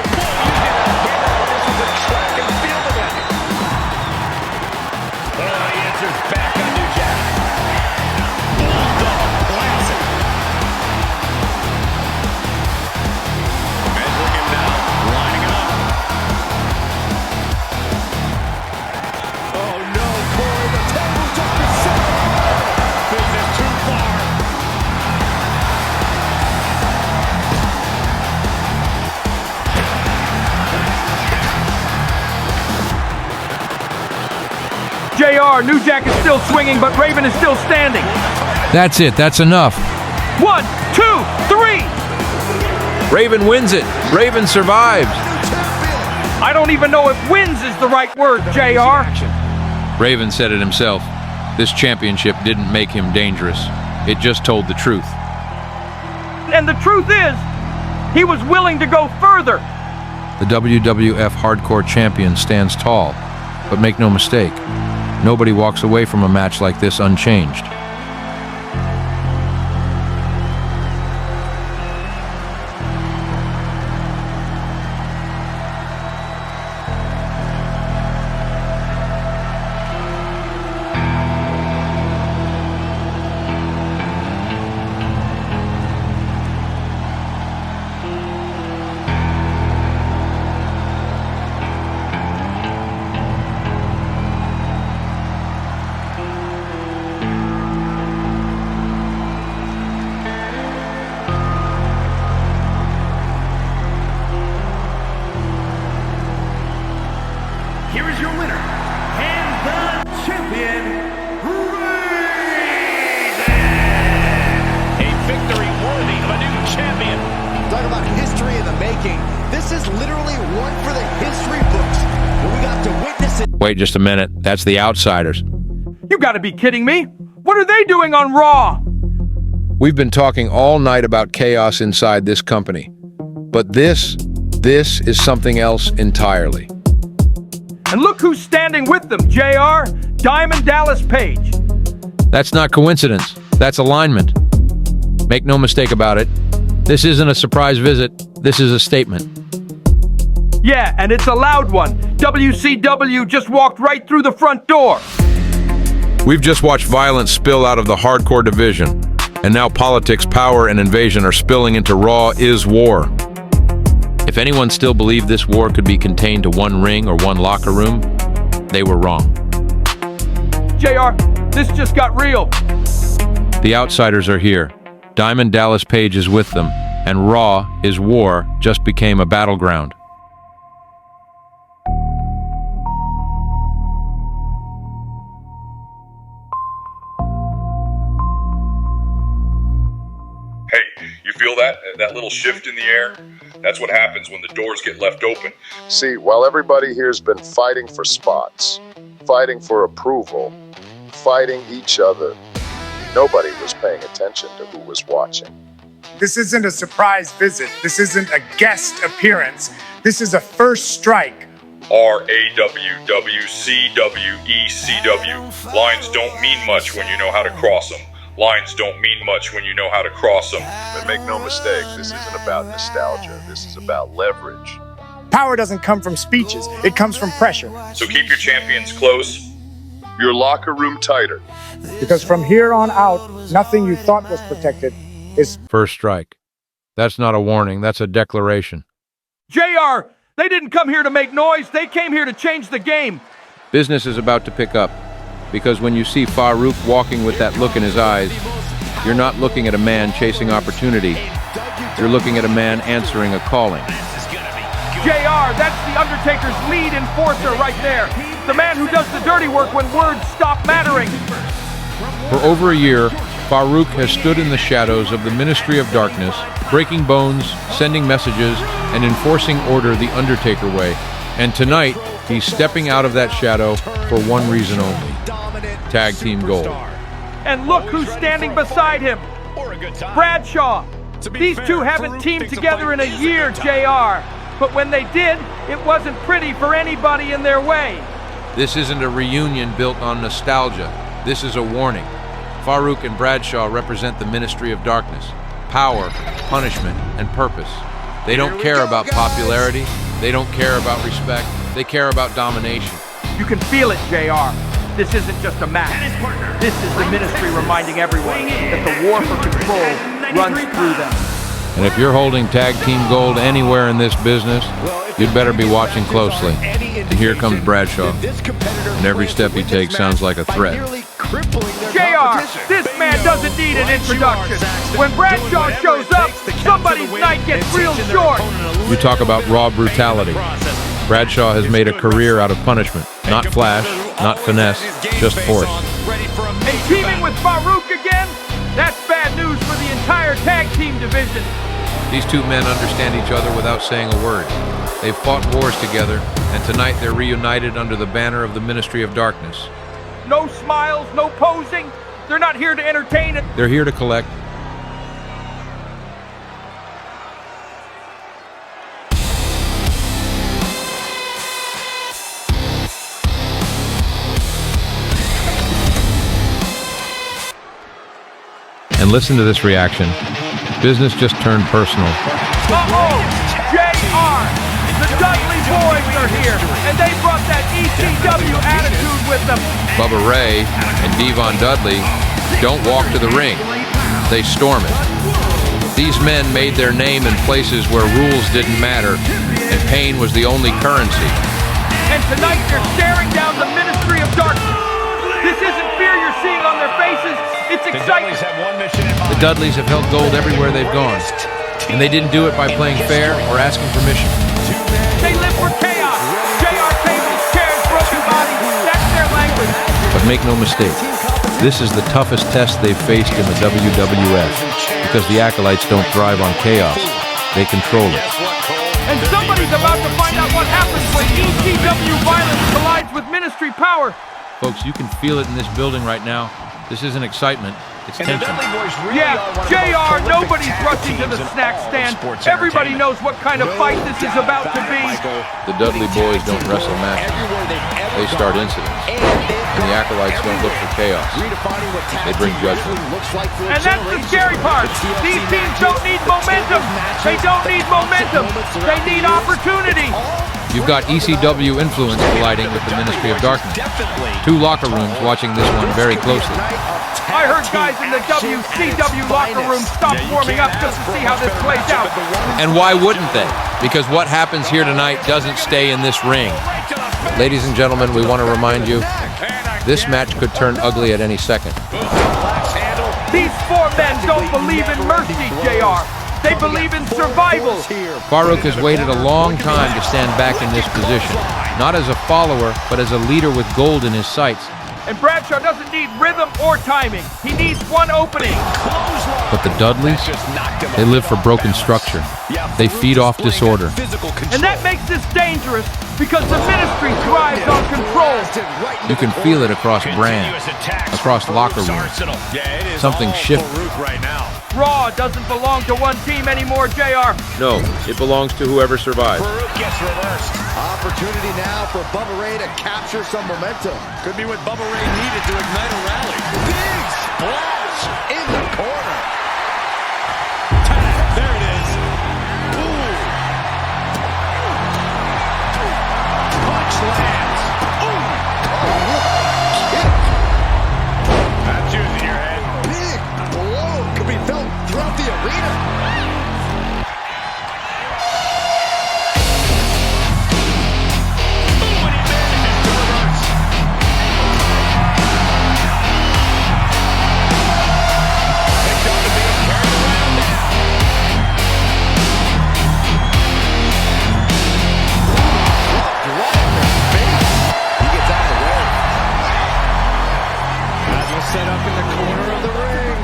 Speaker 1: This is a track and field event. Oh, he answers back on New Jack. Bulldog classic. Measuring him now, lining him up. Oh no, Corey, the table's just been set. This is too far.
Speaker 4: JR, New Jack is still swinging, but Raven is still standing.
Speaker 3: That's it. That's enough.
Speaker 4: 1, 2, 3.
Speaker 3: Raven wins it. Raven survives.
Speaker 4: I don't even know if wins is the right word, JR.
Speaker 3: Raven said it himself. This championship didn't make him dangerous. It just told the truth.
Speaker 4: And the truth is, he was willing to go further.
Speaker 3: The WWF Hardcore Champion stands tall, but make no mistake, nobody walks away from a match like this unchanged.
Speaker 10: talk about history in the making. This is literally one for the history books. And we got to witness it.
Speaker 3: Wait just a minute. That's the Outsiders.
Speaker 4: You gotta be kidding me! What are they doing on Raw?
Speaker 3: We've been talking all night about chaos inside this company. But this is something else entirely.
Speaker 4: And look who's standing with them, JR. Diamond Dallas Page.
Speaker 3: That's not coincidence. That's alignment. Make no mistake about it. This isn't a surprise visit. This is a statement.
Speaker 4: Yeah, and it's a loud one. WCW just walked right through the front door.
Speaker 3: We've just watched violence spill out of the hardcore division. And now politics, power, and invasion are spilling into Raw is War. If anyone still believed this war could be contained to one ring or one locker room, they were wrong.
Speaker 4: JR, this just got real.
Speaker 3: The Outsiders are here. Diamond Dallas Page is with them, and Raw is War just became a battleground.
Speaker 14: Hey, you feel that little shift in the air? That's what happens when the doors get left open.
Speaker 15: See, while everybody here's been fighting for spots, fighting for approval, fighting each other, nobody was paying attention to who was watching.
Speaker 16: This isn't a surprise visit. This isn't a guest appearance. This is a first strike.
Speaker 14: RAWWCWECW. Lines don't mean much when you know how to cross them. Lines don't mean much when you know how to cross them.
Speaker 15: But make no mistake, this isn't about nostalgia. This is about leverage.
Speaker 16: Power doesn't come from speeches. It comes from pressure.
Speaker 14: So keep your champions close.
Speaker 15: Your locker room tighter.
Speaker 16: Because from here on out, nothing you thought was protected is...
Speaker 3: First strike. That's not a warning. That's a declaration.
Speaker 4: JR, they didn't come here to make noise. They came here to change the game.
Speaker 3: Business is about to pick up. Because when you see Farouk walking with that look in his eyes, you're not looking at a man chasing opportunity. You're looking at a man answering a calling.
Speaker 4: JR, that's the Undertaker's lead enforcer right there. The man who does the dirty work when words stop mattering.
Speaker 3: For over a year, Farouk has stood in the shadows of the Ministry of Darkness, breaking bones, sending messages, and enforcing order the Undertaker way. And tonight, he's stepping out of that shadow for one reason only. Tag Team Gold.
Speaker 4: And look who's standing beside him. Bradshaw. These two haven't teamed together in a year, JR. But when they did, it wasn't pretty for anybody in their way.
Speaker 3: This isn't a reunion built on nostalgia. This is a warning. Farouk and Bradshaw represent the Ministry of Darkness. Power, punishment, and purpose. They don't care about popularity. They don't care about respect. They care about domination.
Speaker 4: You can feel it, JR. This isn't just a match. This is the Ministry reminding everyone that the war for control runs through them.
Speaker 3: And if you're holding Tag Team Gold anywhere in this business, you'd better be watching closely. And here comes Bradshaw. And every step he takes sounds like a threat.
Speaker 4: JR, this man doesn't need an introduction. When Bradshaw shows up, somebody's night gets real short.
Speaker 3: You talk about raw brutality. Bradshaw has made a career out of punishment. Not flash, not finesse, just force.
Speaker 4: And teaming with Farouk again? That's bad news for the entire tag team division.
Speaker 3: These two men understand each other without saying a word. They've fought wars together, and tonight they're reunited under the banner of the Ministry of Darkness.
Speaker 4: No smiles, no posing. They're not here to entertain it.
Speaker 3: They're here to collect. And listen to this reaction. Business just turned personal.
Speaker 4: Uh-oh! JR! The Dudley Boys are here, and they brought that ECW attitude with them.
Speaker 3: Bubba Ray and Devon Dudley don't walk to the ring. They storm it. These men made their name in places where rules didn't matter, and pain was the only currency.
Speaker 4: And tonight they're staring down the Ministry of Darkness. This isn't fear you're seeing on their faces. It's excitement.
Speaker 3: The Dudleys have held gold everywhere they've gone, and they didn't do it by playing fair or asking permission.
Speaker 4: They live for chaos. JR tables, chairs, broken bodies. That's their language.
Speaker 3: But make no mistake, this is the toughest test they've faced in the WWF, because the Acolytes don't thrive on chaos. They control it.
Speaker 4: And somebody's about to find out what happens when ECW violence collides with ministry power.
Speaker 3: Folks, you can feel it in this building right now. This isn't excitement, it's tension.
Speaker 4: Yeah, JR, nobody's rushing to the snack stand. Everybody knows what kind of fight this is about to be.
Speaker 3: The Dudley boys don't wrestle matches. They start incidents. And the acolytes don't look for chaos. They bring judgment.
Speaker 4: And that's the scary part. These teams don't need momentum. They don't need momentum. They need opportunity.
Speaker 3: You've got ECW influence colliding with the Ministry of Darkness. Two locker rooms watching this one very closely.
Speaker 4: I heard guys in the WCW locker room stop warming up just to see how this plays out.
Speaker 3: And why wouldn't they? Because what happens here tonight doesn't stay in this ring. Ladies and gentlemen, we want to remind you, this match could turn ugly at any second.
Speaker 4: These four men don't believe in mercy, JR. They believe in survival.
Speaker 3: Farouk has waited a long time to stand back in this position, not as a follower, but as a leader with gold in his sights.
Speaker 4: And Bradshaw doesn't need rhythm or timing. He needs one opening.
Speaker 3: But the Dudleys, they live for broken structure. They feed off disorder.
Speaker 4: And that makes this dangerous because the ministry thrives on control.
Speaker 3: You can feel it across brands, across locker rooms. Something shifted.
Speaker 4: Raw doesn't belong to one team anymore, JR.
Speaker 3: No, it belongs to whoever survives.
Speaker 10: Farouk gets reversed. Opportunity now for Bubba Ray to capture some momentum. Could be what Bubba Ray needed to ignite a rally. Big splash in the corner. Tag, there it is. Ooh. Punch lands. Ooh. Kick.
Speaker 1: That's using your head.
Speaker 10: Big blow could be felt throughout the arena. Set up in the corner of the ring.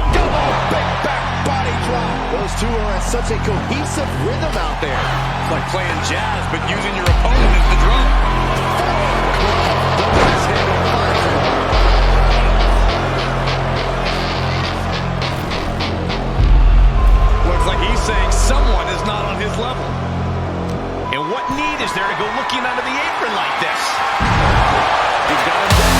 Speaker 10: Double big back body drop. Those two are at such a cohesive rhythm out there.
Speaker 11: It's like playing jazz, but using your opponent as the drum. Looks like he's saying someone is not on his level.
Speaker 1: And what need is there to go looking under the apron like this?
Speaker 11: He's got him down.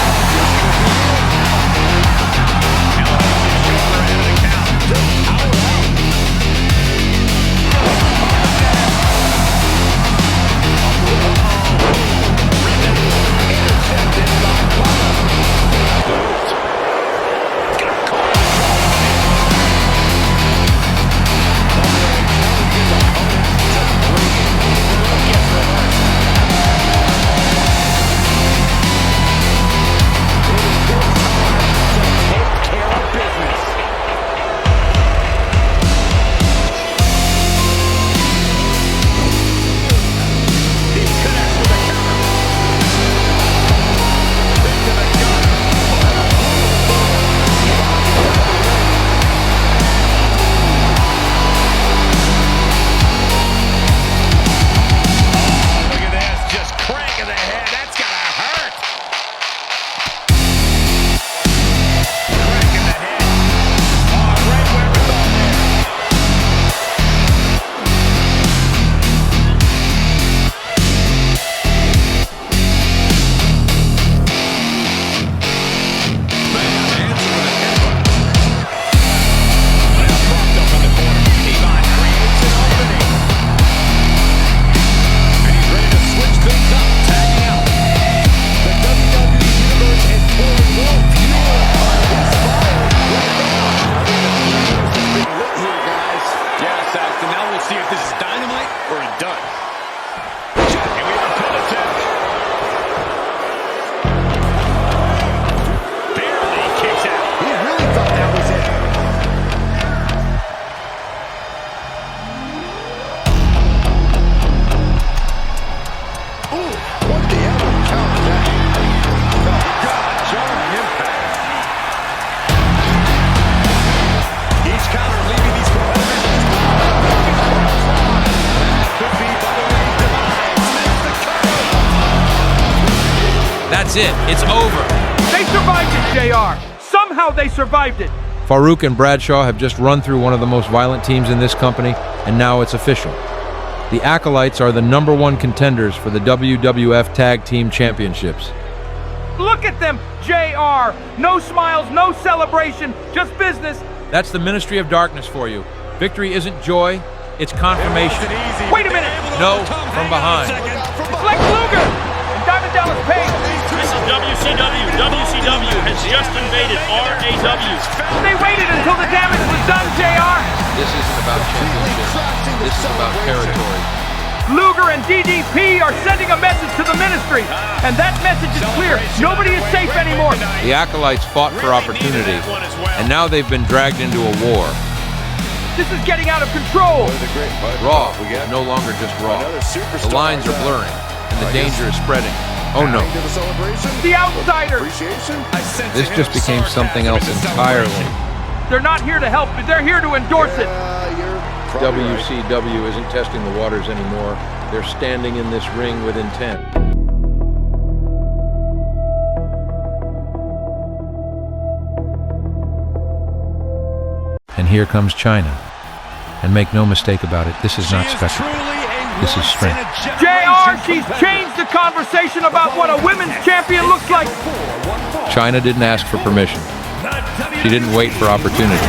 Speaker 3: That's it. It's over.
Speaker 4: They survived it, JR. Somehow they survived it.
Speaker 3: Farouk and Bradshaw have just run through one of the most violent teams in this company, and now it's official. The Acolytes are the #1 contenders for the WWF Tag Team Championships.
Speaker 4: Look at them, JR. No smiles, no celebration, just business.
Speaker 3: That's the Ministry of Darkness for you. Victory isn't joy, it's confirmation.
Speaker 4: Wait a minute.
Speaker 3: No, from behind.
Speaker 4: It's Lex Luger and Diamond Dallas Page.
Speaker 17: This is WCW. WCW has just invaded RAW.
Speaker 4: They waited until the damage was done, JR.
Speaker 3: This isn't about championships. This is about territory.
Speaker 4: Luger and DDP are sending a message to the Ministry, and that message is clear. Nobody is safe anymore.
Speaker 3: The Acolytes fought for opportunity, and now they've been dragged into a war.
Speaker 4: This is getting out of control.
Speaker 3: Raw is no longer just Raw. The lines are blurring, and the danger is spreading. Oh no.
Speaker 4: The Outsider.
Speaker 3: This just became something else entirely.
Speaker 4: They're not here to help, but they're here to endorse it.
Speaker 3: WCW isn't testing the waters anymore. They're standing in this ring with intent. And here comes China. And make no mistake about it, this is not spectacle. This is strength.
Speaker 4: JR, she's changed the conversation about what a women's champion looks like.
Speaker 3: China didn't ask for permission. She didn't wait for opportunity.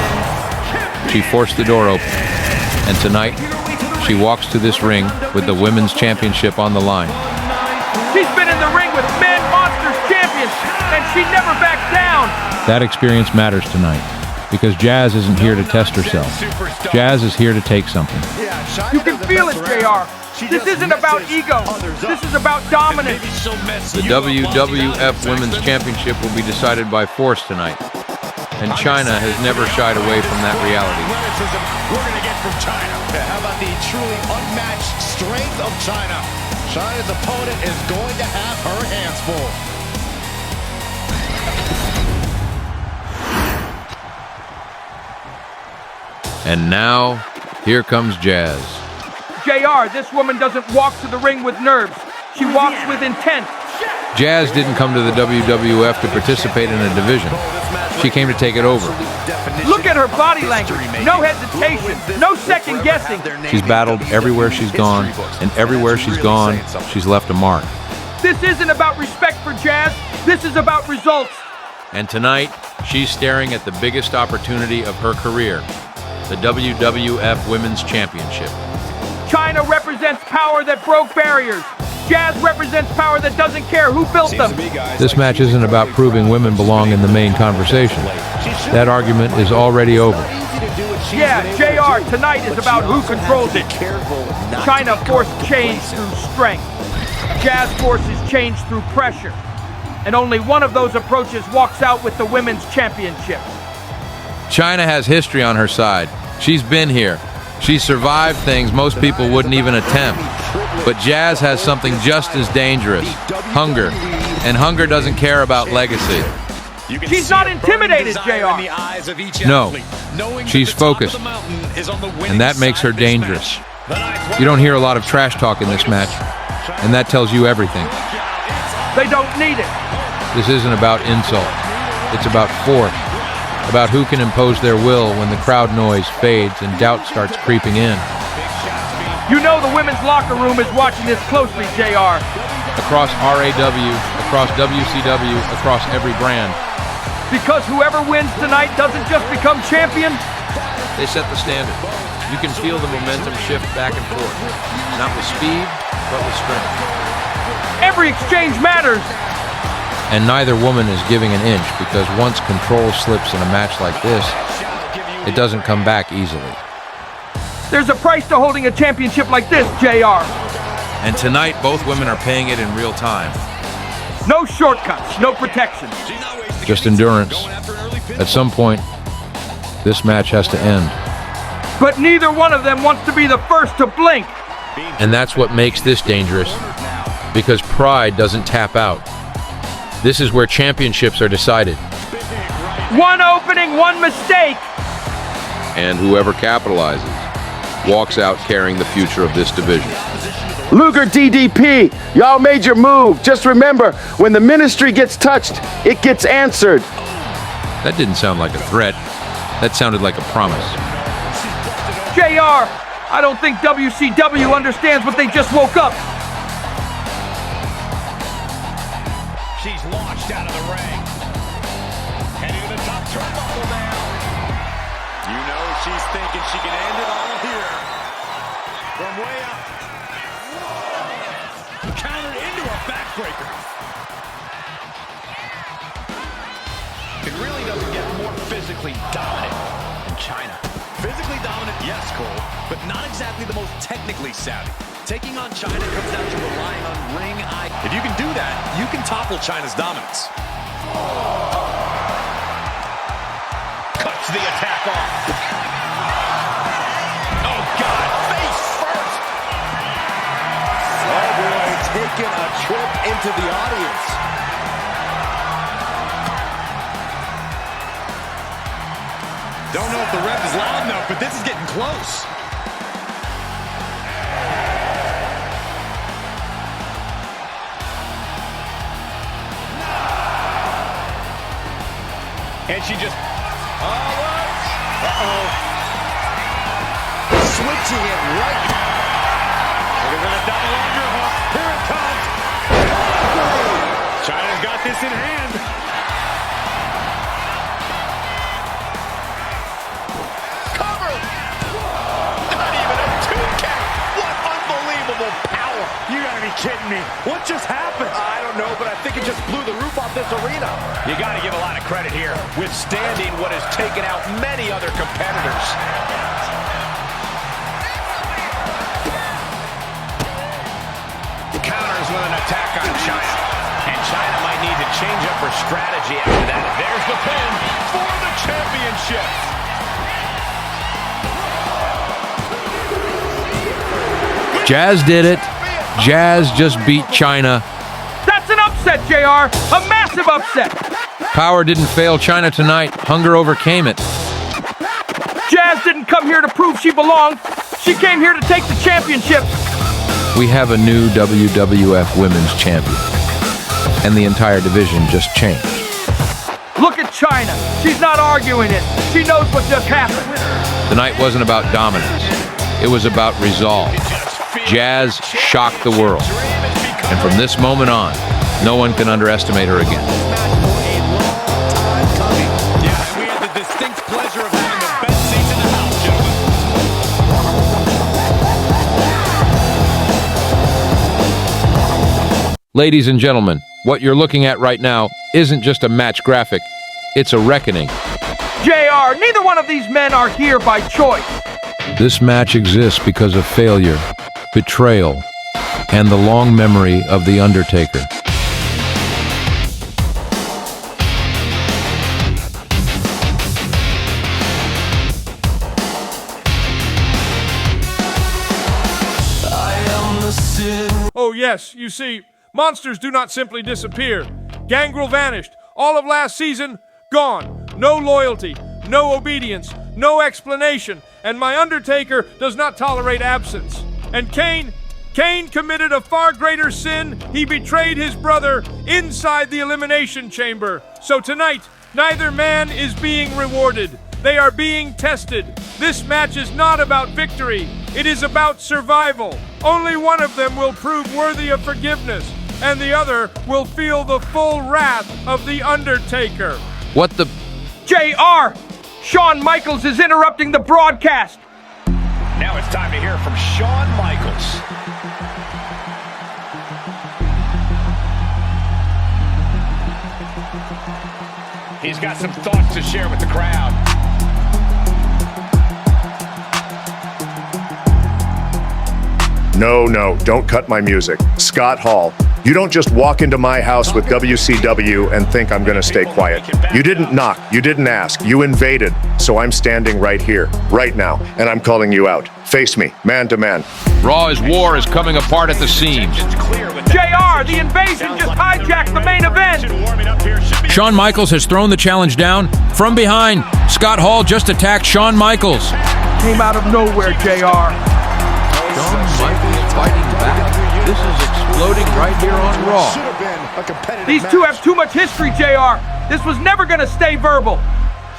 Speaker 3: She forced the door open. And tonight, she walks to this ring with the Women's Championship on the line.
Speaker 4: She's been in the ring with Men Monsters champions, and she never backs down.
Speaker 3: That experience matters tonight, because Jazz isn't here to test herself. Jazz is here to take something.
Speaker 4: You can feel it, JR. This isn't about ego. This is about dominance.
Speaker 3: The WWF Women's Championship will be decided by force tonight. And China has never shied away from that reality.
Speaker 1: We're going to get from China. How about the truly unmatched strength of China? China's opponent is going to have her hands full.
Speaker 3: And now, here comes Jazz.
Speaker 4: JR, this woman doesn't walk to the ring with nerves. She walks with intent.
Speaker 3: Jazz didn't come to the WWF to participate in a division. She came to take it over.
Speaker 4: Look at her body language. No hesitation. No second guessing.
Speaker 3: She's battled everywhere she's gone, and everywhere she's gone, she's left a mark.
Speaker 4: This isn't about respect for Jazz. This is about results.
Speaker 3: And tonight, she's staring at the biggest opportunity of her career, the WWF Women's Championship.
Speaker 4: China represents power that broke barriers. Jazz represents power that doesn't care who built them.
Speaker 3: This match isn't about proving women belong in the main conversation. That argument is already over.
Speaker 4: Yeah, JR, tonight is about who controls it. China forced change through strength. Jazz forces change through pressure. And only one of those approaches walks out with the Women's Championship.
Speaker 3: China has history on her side. She's been here. She's survived things most people wouldn't even attempt. But Jazz has something just as dangerous, hunger. And hunger doesn't care about legacy.
Speaker 4: She's not intimidated, JR.
Speaker 3: No, she's focused. And that makes her dangerous. You don't hear a lot of trash talk in this match. And that tells you everything.
Speaker 4: They don't need it.
Speaker 3: This isn't about insult. It's about force. About who can impose their will when the crowd noise fades and doubt starts creeping in.
Speaker 4: You know the women's locker room is watching this closely, JR.
Speaker 3: Across RAW, across WCW, across every brand.
Speaker 4: Because whoever wins tonight doesn't just become champion.
Speaker 3: They set the standard. You can feel the momentum shift back and forth. Not with speed, but with strength.
Speaker 4: Every exchange matters.
Speaker 3: And neither woman is giving an inch, because once control slips in a match like this, it doesn't come back easily.
Speaker 4: There's a price to holding a championship like this, JR.
Speaker 3: And tonight, both women are paying it in real time.
Speaker 4: No shortcuts, no protection.
Speaker 3: Just endurance. At some point, this match has to end.
Speaker 4: But neither one of them wants to be the first to blink.
Speaker 3: And that's what makes this dangerous, because pride doesn't tap out. This is where championships are decided.
Speaker 4: One opening, one mistake.
Speaker 3: And whoever capitalizes walks out carrying the future of this division.
Speaker 10: Luger DDP, y'all made your move. Just remember, when the ministry gets touched, it gets answered.
Speaker 3: That didn't sound like a threat. That sounded like a promise.
Speaker 4: JR, I don't think WCW understands what they just woke up.
Speaker 1: She's launched out of the ring. Heading to the top turnbuckle now.
Speaker 11: You know she's thinking she can end it all here. From way up. Countered into a backbreaker.
Speaker 1: It really doesn't get more physically dominant in China.
Speaker 11: Physically dominant, yes, Cole, but not exactly the most technically savvy. Taking on China comes down to relying on ring eye. If you can do that, you can topple China's dominance.
Speaker 1: Cuts the attack off. Oh, God, face first.
Speaker 10: Oh, boy, taking a trip into the audience.
Speaker 11: Don't know if the ref is loud enough, but this is getting close.
Speaker 1: And she just...
Speaker 10: Uh-oh. Switching it right.
Speaker 1: Looking for the double underhook. Here it comes. China's got this in hand. Cover. Not even a 2 count. What unbelievable power.
Speaker 11: You gotta be kidding me. What just happened?
Speaker 10: I don't know, but I think it just blew the roof off this arena.
Speaker 1: You got to give a lot of credit here, withstanding what has taken out many other competitors. Counters with an attack on China. And China might need to change up her strategy after that. There's the pin for the championship.
Speaker 3: Jazz did it. Jazz just beat China.
Speaker 4: That's an upset, JR. A massive upset.
Speaker 3: Power didn't fail China tonight. Hunger overcame it.
Speaker 4: Jazz didn't come here to prove she belonged. She came here to take the championship.
Speaker 3: We have a new WWF Women's Champion. And the entire division just changed.
Speaker 4: Look at China. She's not arguing it. She knows what just happened.
Speaker 3: The night wasn't about dominance. It was about resolve. Jazz shocked the world. And from this moment on, no one can underestimate her again.
Speaker 11: Yeah, and we had the distinct pleasure of having the best seats in the house, gentlemen.
Speaker 3: Ladies and gentlemen, what you're looking at right now isn't just a match graphic, it's a reckoning.
Speaker 4: JR, neither one of these men are here by choice.
Speaker 3: This match exists because of failure, betrayal, and the long memory of The Undertaker.
Speaker 9: Oh yes, you see, monsters do not simply disappear. Gangrel vanished. All of last season, gone. No loyalty, no obedience, no explanation, and my Undertaker does not tolerate absence. And Kane committed a far greater sin. He betrayed his brother inside the Elimination Chamber. So tonight, neither man is being rewarded. They are being tested. This match is not about victory. It is about survival. Only one of them will prove worthy of forgiveness, and the other will feel the full wrath of The Undertaker.
Speaker 3: What the...
Speaker 4: JR! Shawn Michaels is interrupting the broadcast.
Speaker 1: Now it's time to hear from Shawn Michaels. He's got some thoughts to share with the crowd.
Speaker 15: No, don't cut my music. Scott Hall, you don't just walk into my house with WCW and think I'm gonna stay quiet. You didn't knock, you didn't ask, you invaded. So I'm standing right here, right now, and I'm calling you out. Face me, man to man.
Speaker 3: Raw is War is coming apart at the seams.
Speaker 4: JR, the invasion just hijacked the main event.
Speaker 3: Shawn Michaels has thrown the challenge down. From behind, Scott Hall just attacked Shawn Michaels.
Speaker 4: Came out of nowhere, JR.
Speaker 3: Shawn Michaels fighting back. This is exploding right here on Raw.
Speaker 4: These two have too much history, JR. This was never going to stay verbal.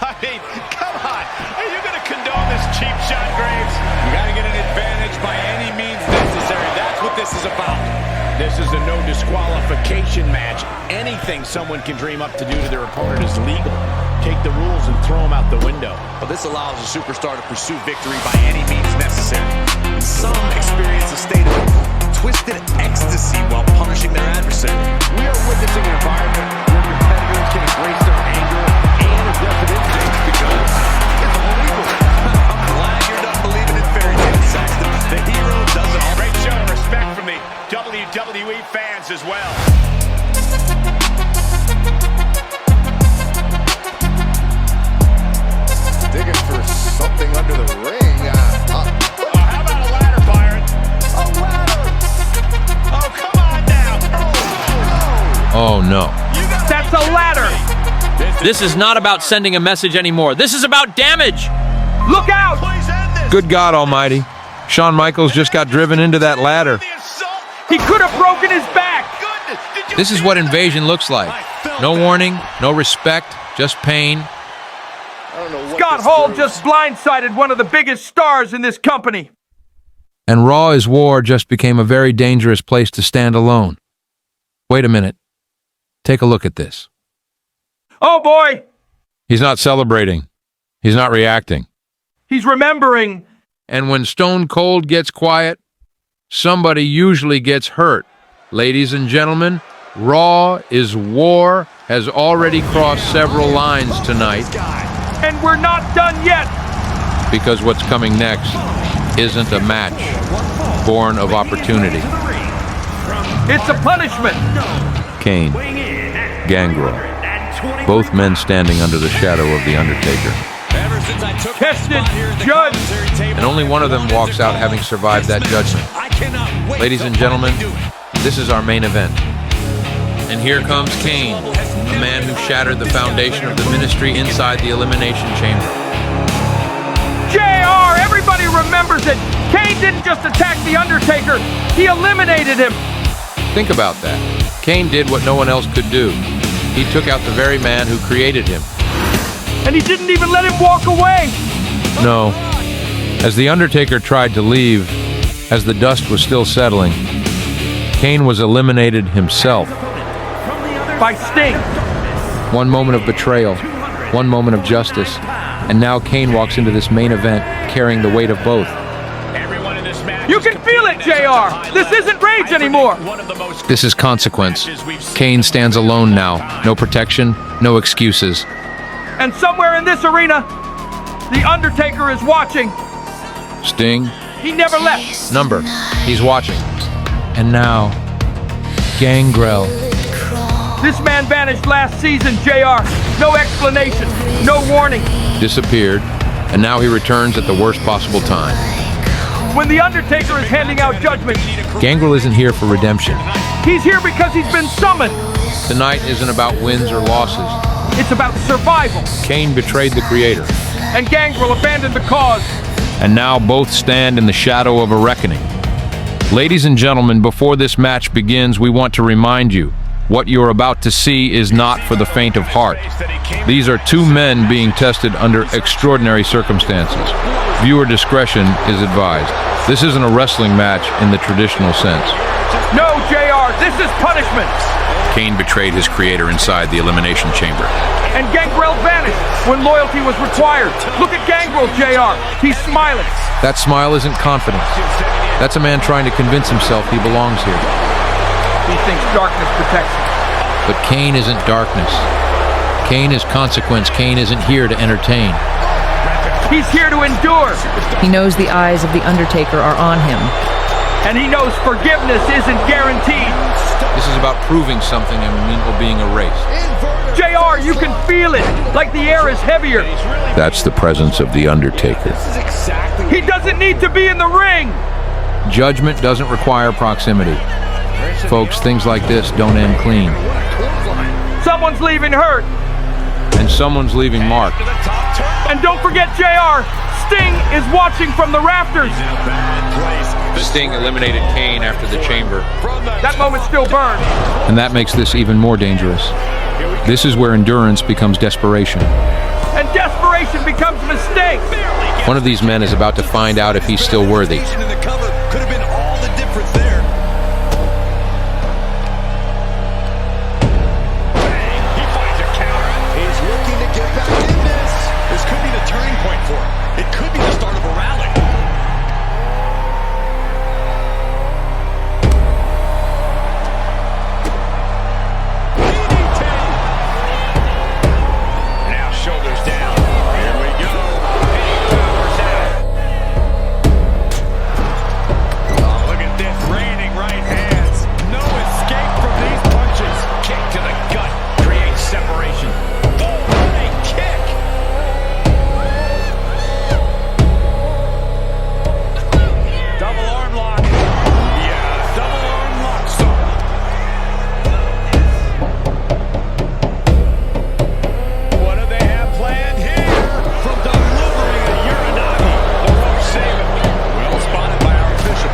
Speaker 1: I mean, come on. Are you going to condone this cheap shot, Graves? You got to get an advantage by any means necessary. That's what this is about. This is a no disqualification match. Anything someone can dream up to do to their opponent is legal. Take the rules and throw them out the window.
Speaker 11: But this allows a superstar to pursue victory by any means necessary. Some experience a state of twisted ecstasy while punishing their adversary.
Speaker 1: We are witnessing an environment where competitors can embrace their anger and aggressive instincts because it's all legal.
Speaker 11: I'm glad you're done believing in fairy tales, Saxton. The hero does it all.
Speaker 1: Great show of respect from the WWE fans as well.
Speaker 10: Digging for something under the ring.
Speaker 1: How about a ladder, Byron? A ladder! Oh, come on now!
Speaker 3: Oh, no.
Speaker 4: That's a ladder!
Speaker 5: This is not about sending a message anymore. This is about damage!
Speaker 4: Look out!
Speaker 3: Good God Almighty. Shawn Michaels just got driven into that ladder.
Speaker 4: He could have broken his back!
Speaker 3: This is what invasion looks like. No warning, no respect, just pain.
Speaker 4: Scott Hall just blindsided one of the biggest stars in this company.
Speaker 3: And Raw is War just became a very dangerous place to stand alone. Wait a minute. Take a look at this.
Speaker 4: Oh boy!
Speaker 3: He's not celebrating. He's not reacting.
Speaker 4: He's remembering.
Speaker 3: And when Stone Cold gets quiet, somebody usually gets hurt. Ladies and gentlemen, Raw is War has already crossed several lines tonight.
Speaker 4: And we're not done yet.
Speaker 3: Because what's coming next isn't a match born of opportunity.
Speaker 4: It's a punishment.
Speaker 3: Kane, Gangrel, both men standing under the shadow of The Undertaker.
Speaker 4: Tested, judged.
Speaker 3: And only one of them walks out having survived that judgment. Ladies and gentlemen, this is our main event. And here comes Kane, a man who shattered the foundation of the ministry inside the Elimination Chamber.
Speaker 4: JR, everybody remembers it. Kane didn't just attack The Undertaker, he eliminated him.
Speaker 3: Think about that. Kane did what no one else could do. He took out the very man who created him.
Speaker 4: And he didn't even let him walk away.
Speaker 3: No. As The Undertaker tried to leave, as the dust was still settling, Kane was eliminated himself.
Speaker 4: By Sting.
Speaker 5: One moment of betrayal, one moment of justice, and now Kane walks into this main event carrying the weight of both.
Speaker 4: You can feel it, JR. This isn't rage anymore.
Speaker 3: This is consequence. Kane stands alone now. No protection, no excuses.
Speaker 4: And somewhere in this arena, The Undertaker is watching.
Speaker 3: Sting.
Speaker 4: He never left.
Speaker 3: Number. He's watching.
Speaker 5: And now, Gangrel.
Speaker 4: This man vanished last season, JR. No explanation, no warning.
Speaker 3: Disappeared, and now he returns at the worst possible time.
Speaker 4: When The Undertaker is handing out judgment,
Speaker 3: Gangrel isn't here for redemption.
Speaker 4: He's here because he's been summoned.
Speaker 3: Tonight isn't about wins or losses.
Speaker 4: It's about survival.
Speaker 3: Kane betrayed the Creator.
Speaker 4: And Gangrel abandoned the cause.
Speaker 3: And now both stand in the shadow of a reckoning. Ladies and gentlemen, before this match begins, we want to remind you, what you're about to see is not for the faint of heart. These are two men being tested under extraordinary circumstances. Viewer discretion is advised. This isn't a wrestling match in the traditional sense.
Speaker 4: No, JR, this is punishment.
Speaker 3: Kane betrayed his creator inside the Elimination Chamber.
Speaker 4: And Gangrel vanished when loyalty was required. Look at Gangrel, JR. He's smiling.
Speaker 3: That smile isn't confidence. That's a man trying to convince himself he belongs here.
Speaker 4: He thinks darkness protects him.
Speaker 3: But Kane isn't darkness. Kane is consequence. Kane isn't here to entertain.
Speaker 4: He's here to endure.
Speaker 18: He knows the eyes of The Undertaker are on him.
Speaker 4: And he knows forgiveness isn't guaranteed.
Speaker 3: This is about proving something and being erased.
Speaker 4: JR, you can feel it, like the air is heavier.
Speaker 3: That's the presence of The Undertaker.
Speaker 4: He doesn't need to be in the ring.
Speaker 3: Judgment doesn't require proximity. Folks, things like this don't end clean.
Speaker 4: Someone's leaving hurt.
Speaker 3: And someone's leaving marked.
Speaker 4: And don't forget, JR, Sting is watching from the rafters.
Speaker 3: Sting eliminated Kane after the chamber.
Speaker 4: That moment still burns.
Speaker 3: And that makes this even more dangerous. This is where endurance becomes desperation.
Speaker 4: And desperation becomes mistake.
Speaker 3: One of these men is about to find out if he's still worthy.
Speaker 11: Could have been all the difference there.
Speaker 1: He finds a counter.
Speaker 11: He's looking to get back in this. This could be the turning point for him. It could be the start of a rally.
Speaker 1: Now shoulders down. Here we go. Powers out. Oh, look at this. Raining right hands. No escape from these punches. Kick to the gut. Creates separation. Oh, what a kick. Double arm lock. Yeah, double arm lock. So what do they have planned here? From delivering a Uranagi. The rope save it. Well spotted by our official.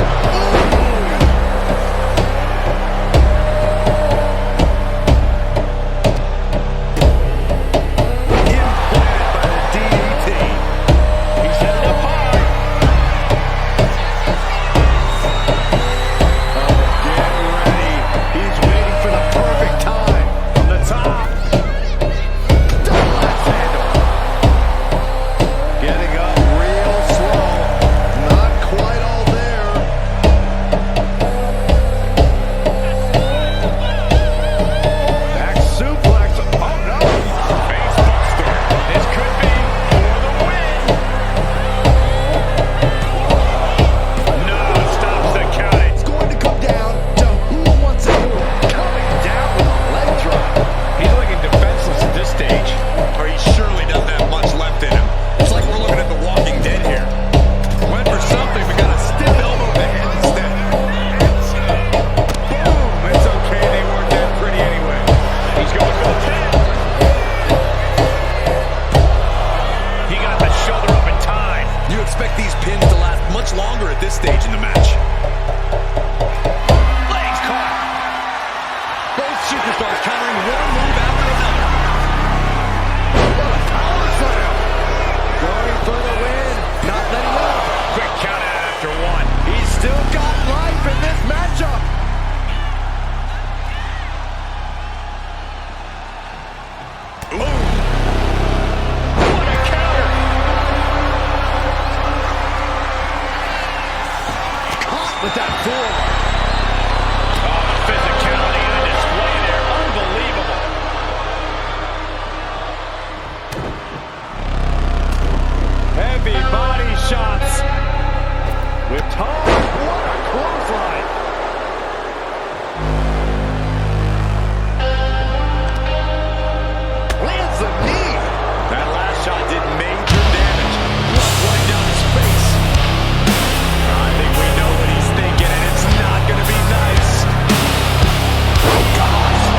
Speaker 1: Implanted by the DDT. He's headed up high. Get ready. He's waiting for the perfect time. From the top. Double left handle. Getting up real slow. Not quite all there. Back suplex. Oh no. Face buster. This could be for the win. No, stops the count. It's going to come down to who wants it more. Coming down with a leg drop. He's looking defenseless at this stage. Or he surely doesn't have much left in him. It's like we're looking at The Walking Dead here. Went for something, but got a stiff elbow to the head instead. Boom! It's okay, they weren't that pretty anyway. He's going for the pin. He got the shoulder up in time.
Speaker 11: You expect these pins to last much longer at this stage in the match.
Speaker 1: Legs caught.
Speaker 11: Both superstars countering one move after another.
Speaker 1: Power slam. Going for the win. Not letting up. Quick count out after one. He's still got life in this matchup. Ooh. What a counter. Caught with that forearm. Oh, the physicality on display there. Unbelievable. Heavy body shots. With Tom, what a clothesline. Lands the knee. That last shot did major damage. Blood running down his face. I think we know what he's thinking, and it's not going to be nice. Oh, gosh.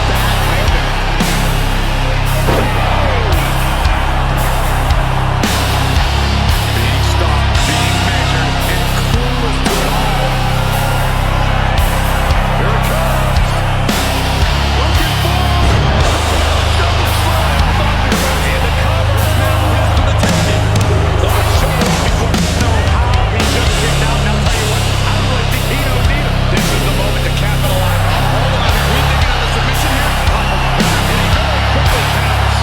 Speaker 1: Backhanded. Being stopped, being measured, and clueless to it all. Here it comes. Looking for double slam. And the cover now is to the taking. Thought showed up before know how he should have kicked out. And I'll tell you what, I don't really think he knows either. This is the moment to capitalize. Hold on, are we thinking of the submission here? And he very quickly counters.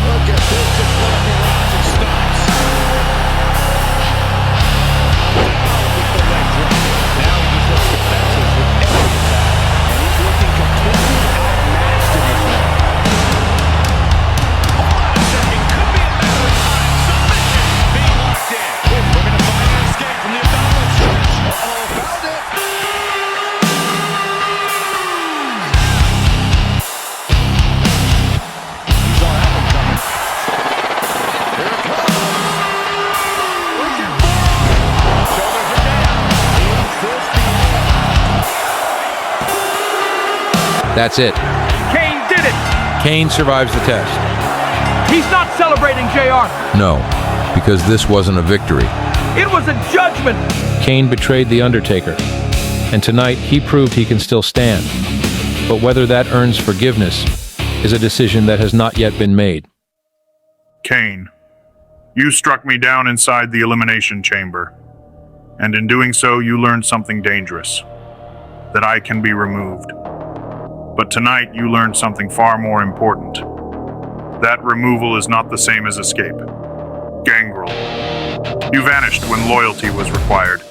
Speaker 1: Look at this, just let the logic stops. Down with the leg drop. Now he just looks defenseless with every attack. And he's looking completely outmatched in this one. Hold on a second, could be a matter of time. Submission being locked in. We're going to find an escape from the abdominal stretch. Uh-oh, found it. He saw that one coming. Here it comes. Looking for him. Shoulders are down. Insisting.
Speaker 3: That's it.
Speaker 4: Kane did it.
Speaker 3: Kane survives the test.
Speaker 4: He's not celebrating, JR.
Speaker 3: No, because this wasn't a victory.
Speaker 4: It was a judgment.
Speaker 3: Kane betrayed The Undertaker, and tonight he proved he can still stand. But whether that earns forgiveness is a decision that has not yet been made.
Speaker 19: Kane, you struck me down inside the Elimination Chamber, and in doing so you learned something dangerous, that I can be removed. But tonight you learned something far more important. That removal is not the same as escape. Gangrel. You vanished when loyalty was required.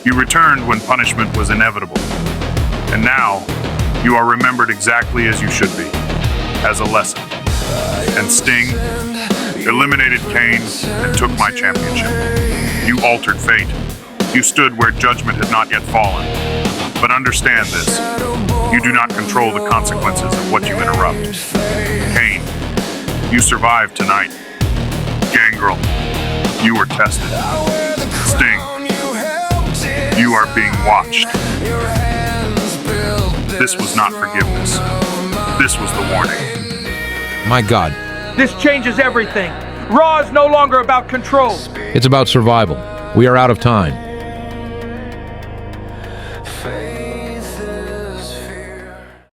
Speaker 19: You returned when punishment was inevitable. And now, you are remembered exactly as you should be, as a lesson. And Sting eliminated Kane and took my championship. You altered fate. You stood where judgment had not yet fallen. But understand this, you do not control the consequences of what you interrupt. Kane, you survived tonight. Gangrel, you were tested. Sting, you are being watched. This was not forgiveness. This was the warning.
Speaker 3: My God.
Speaker 4: This changes everything. Raw is no longer about control.
Speaker 3: It's about survival. We are out of time.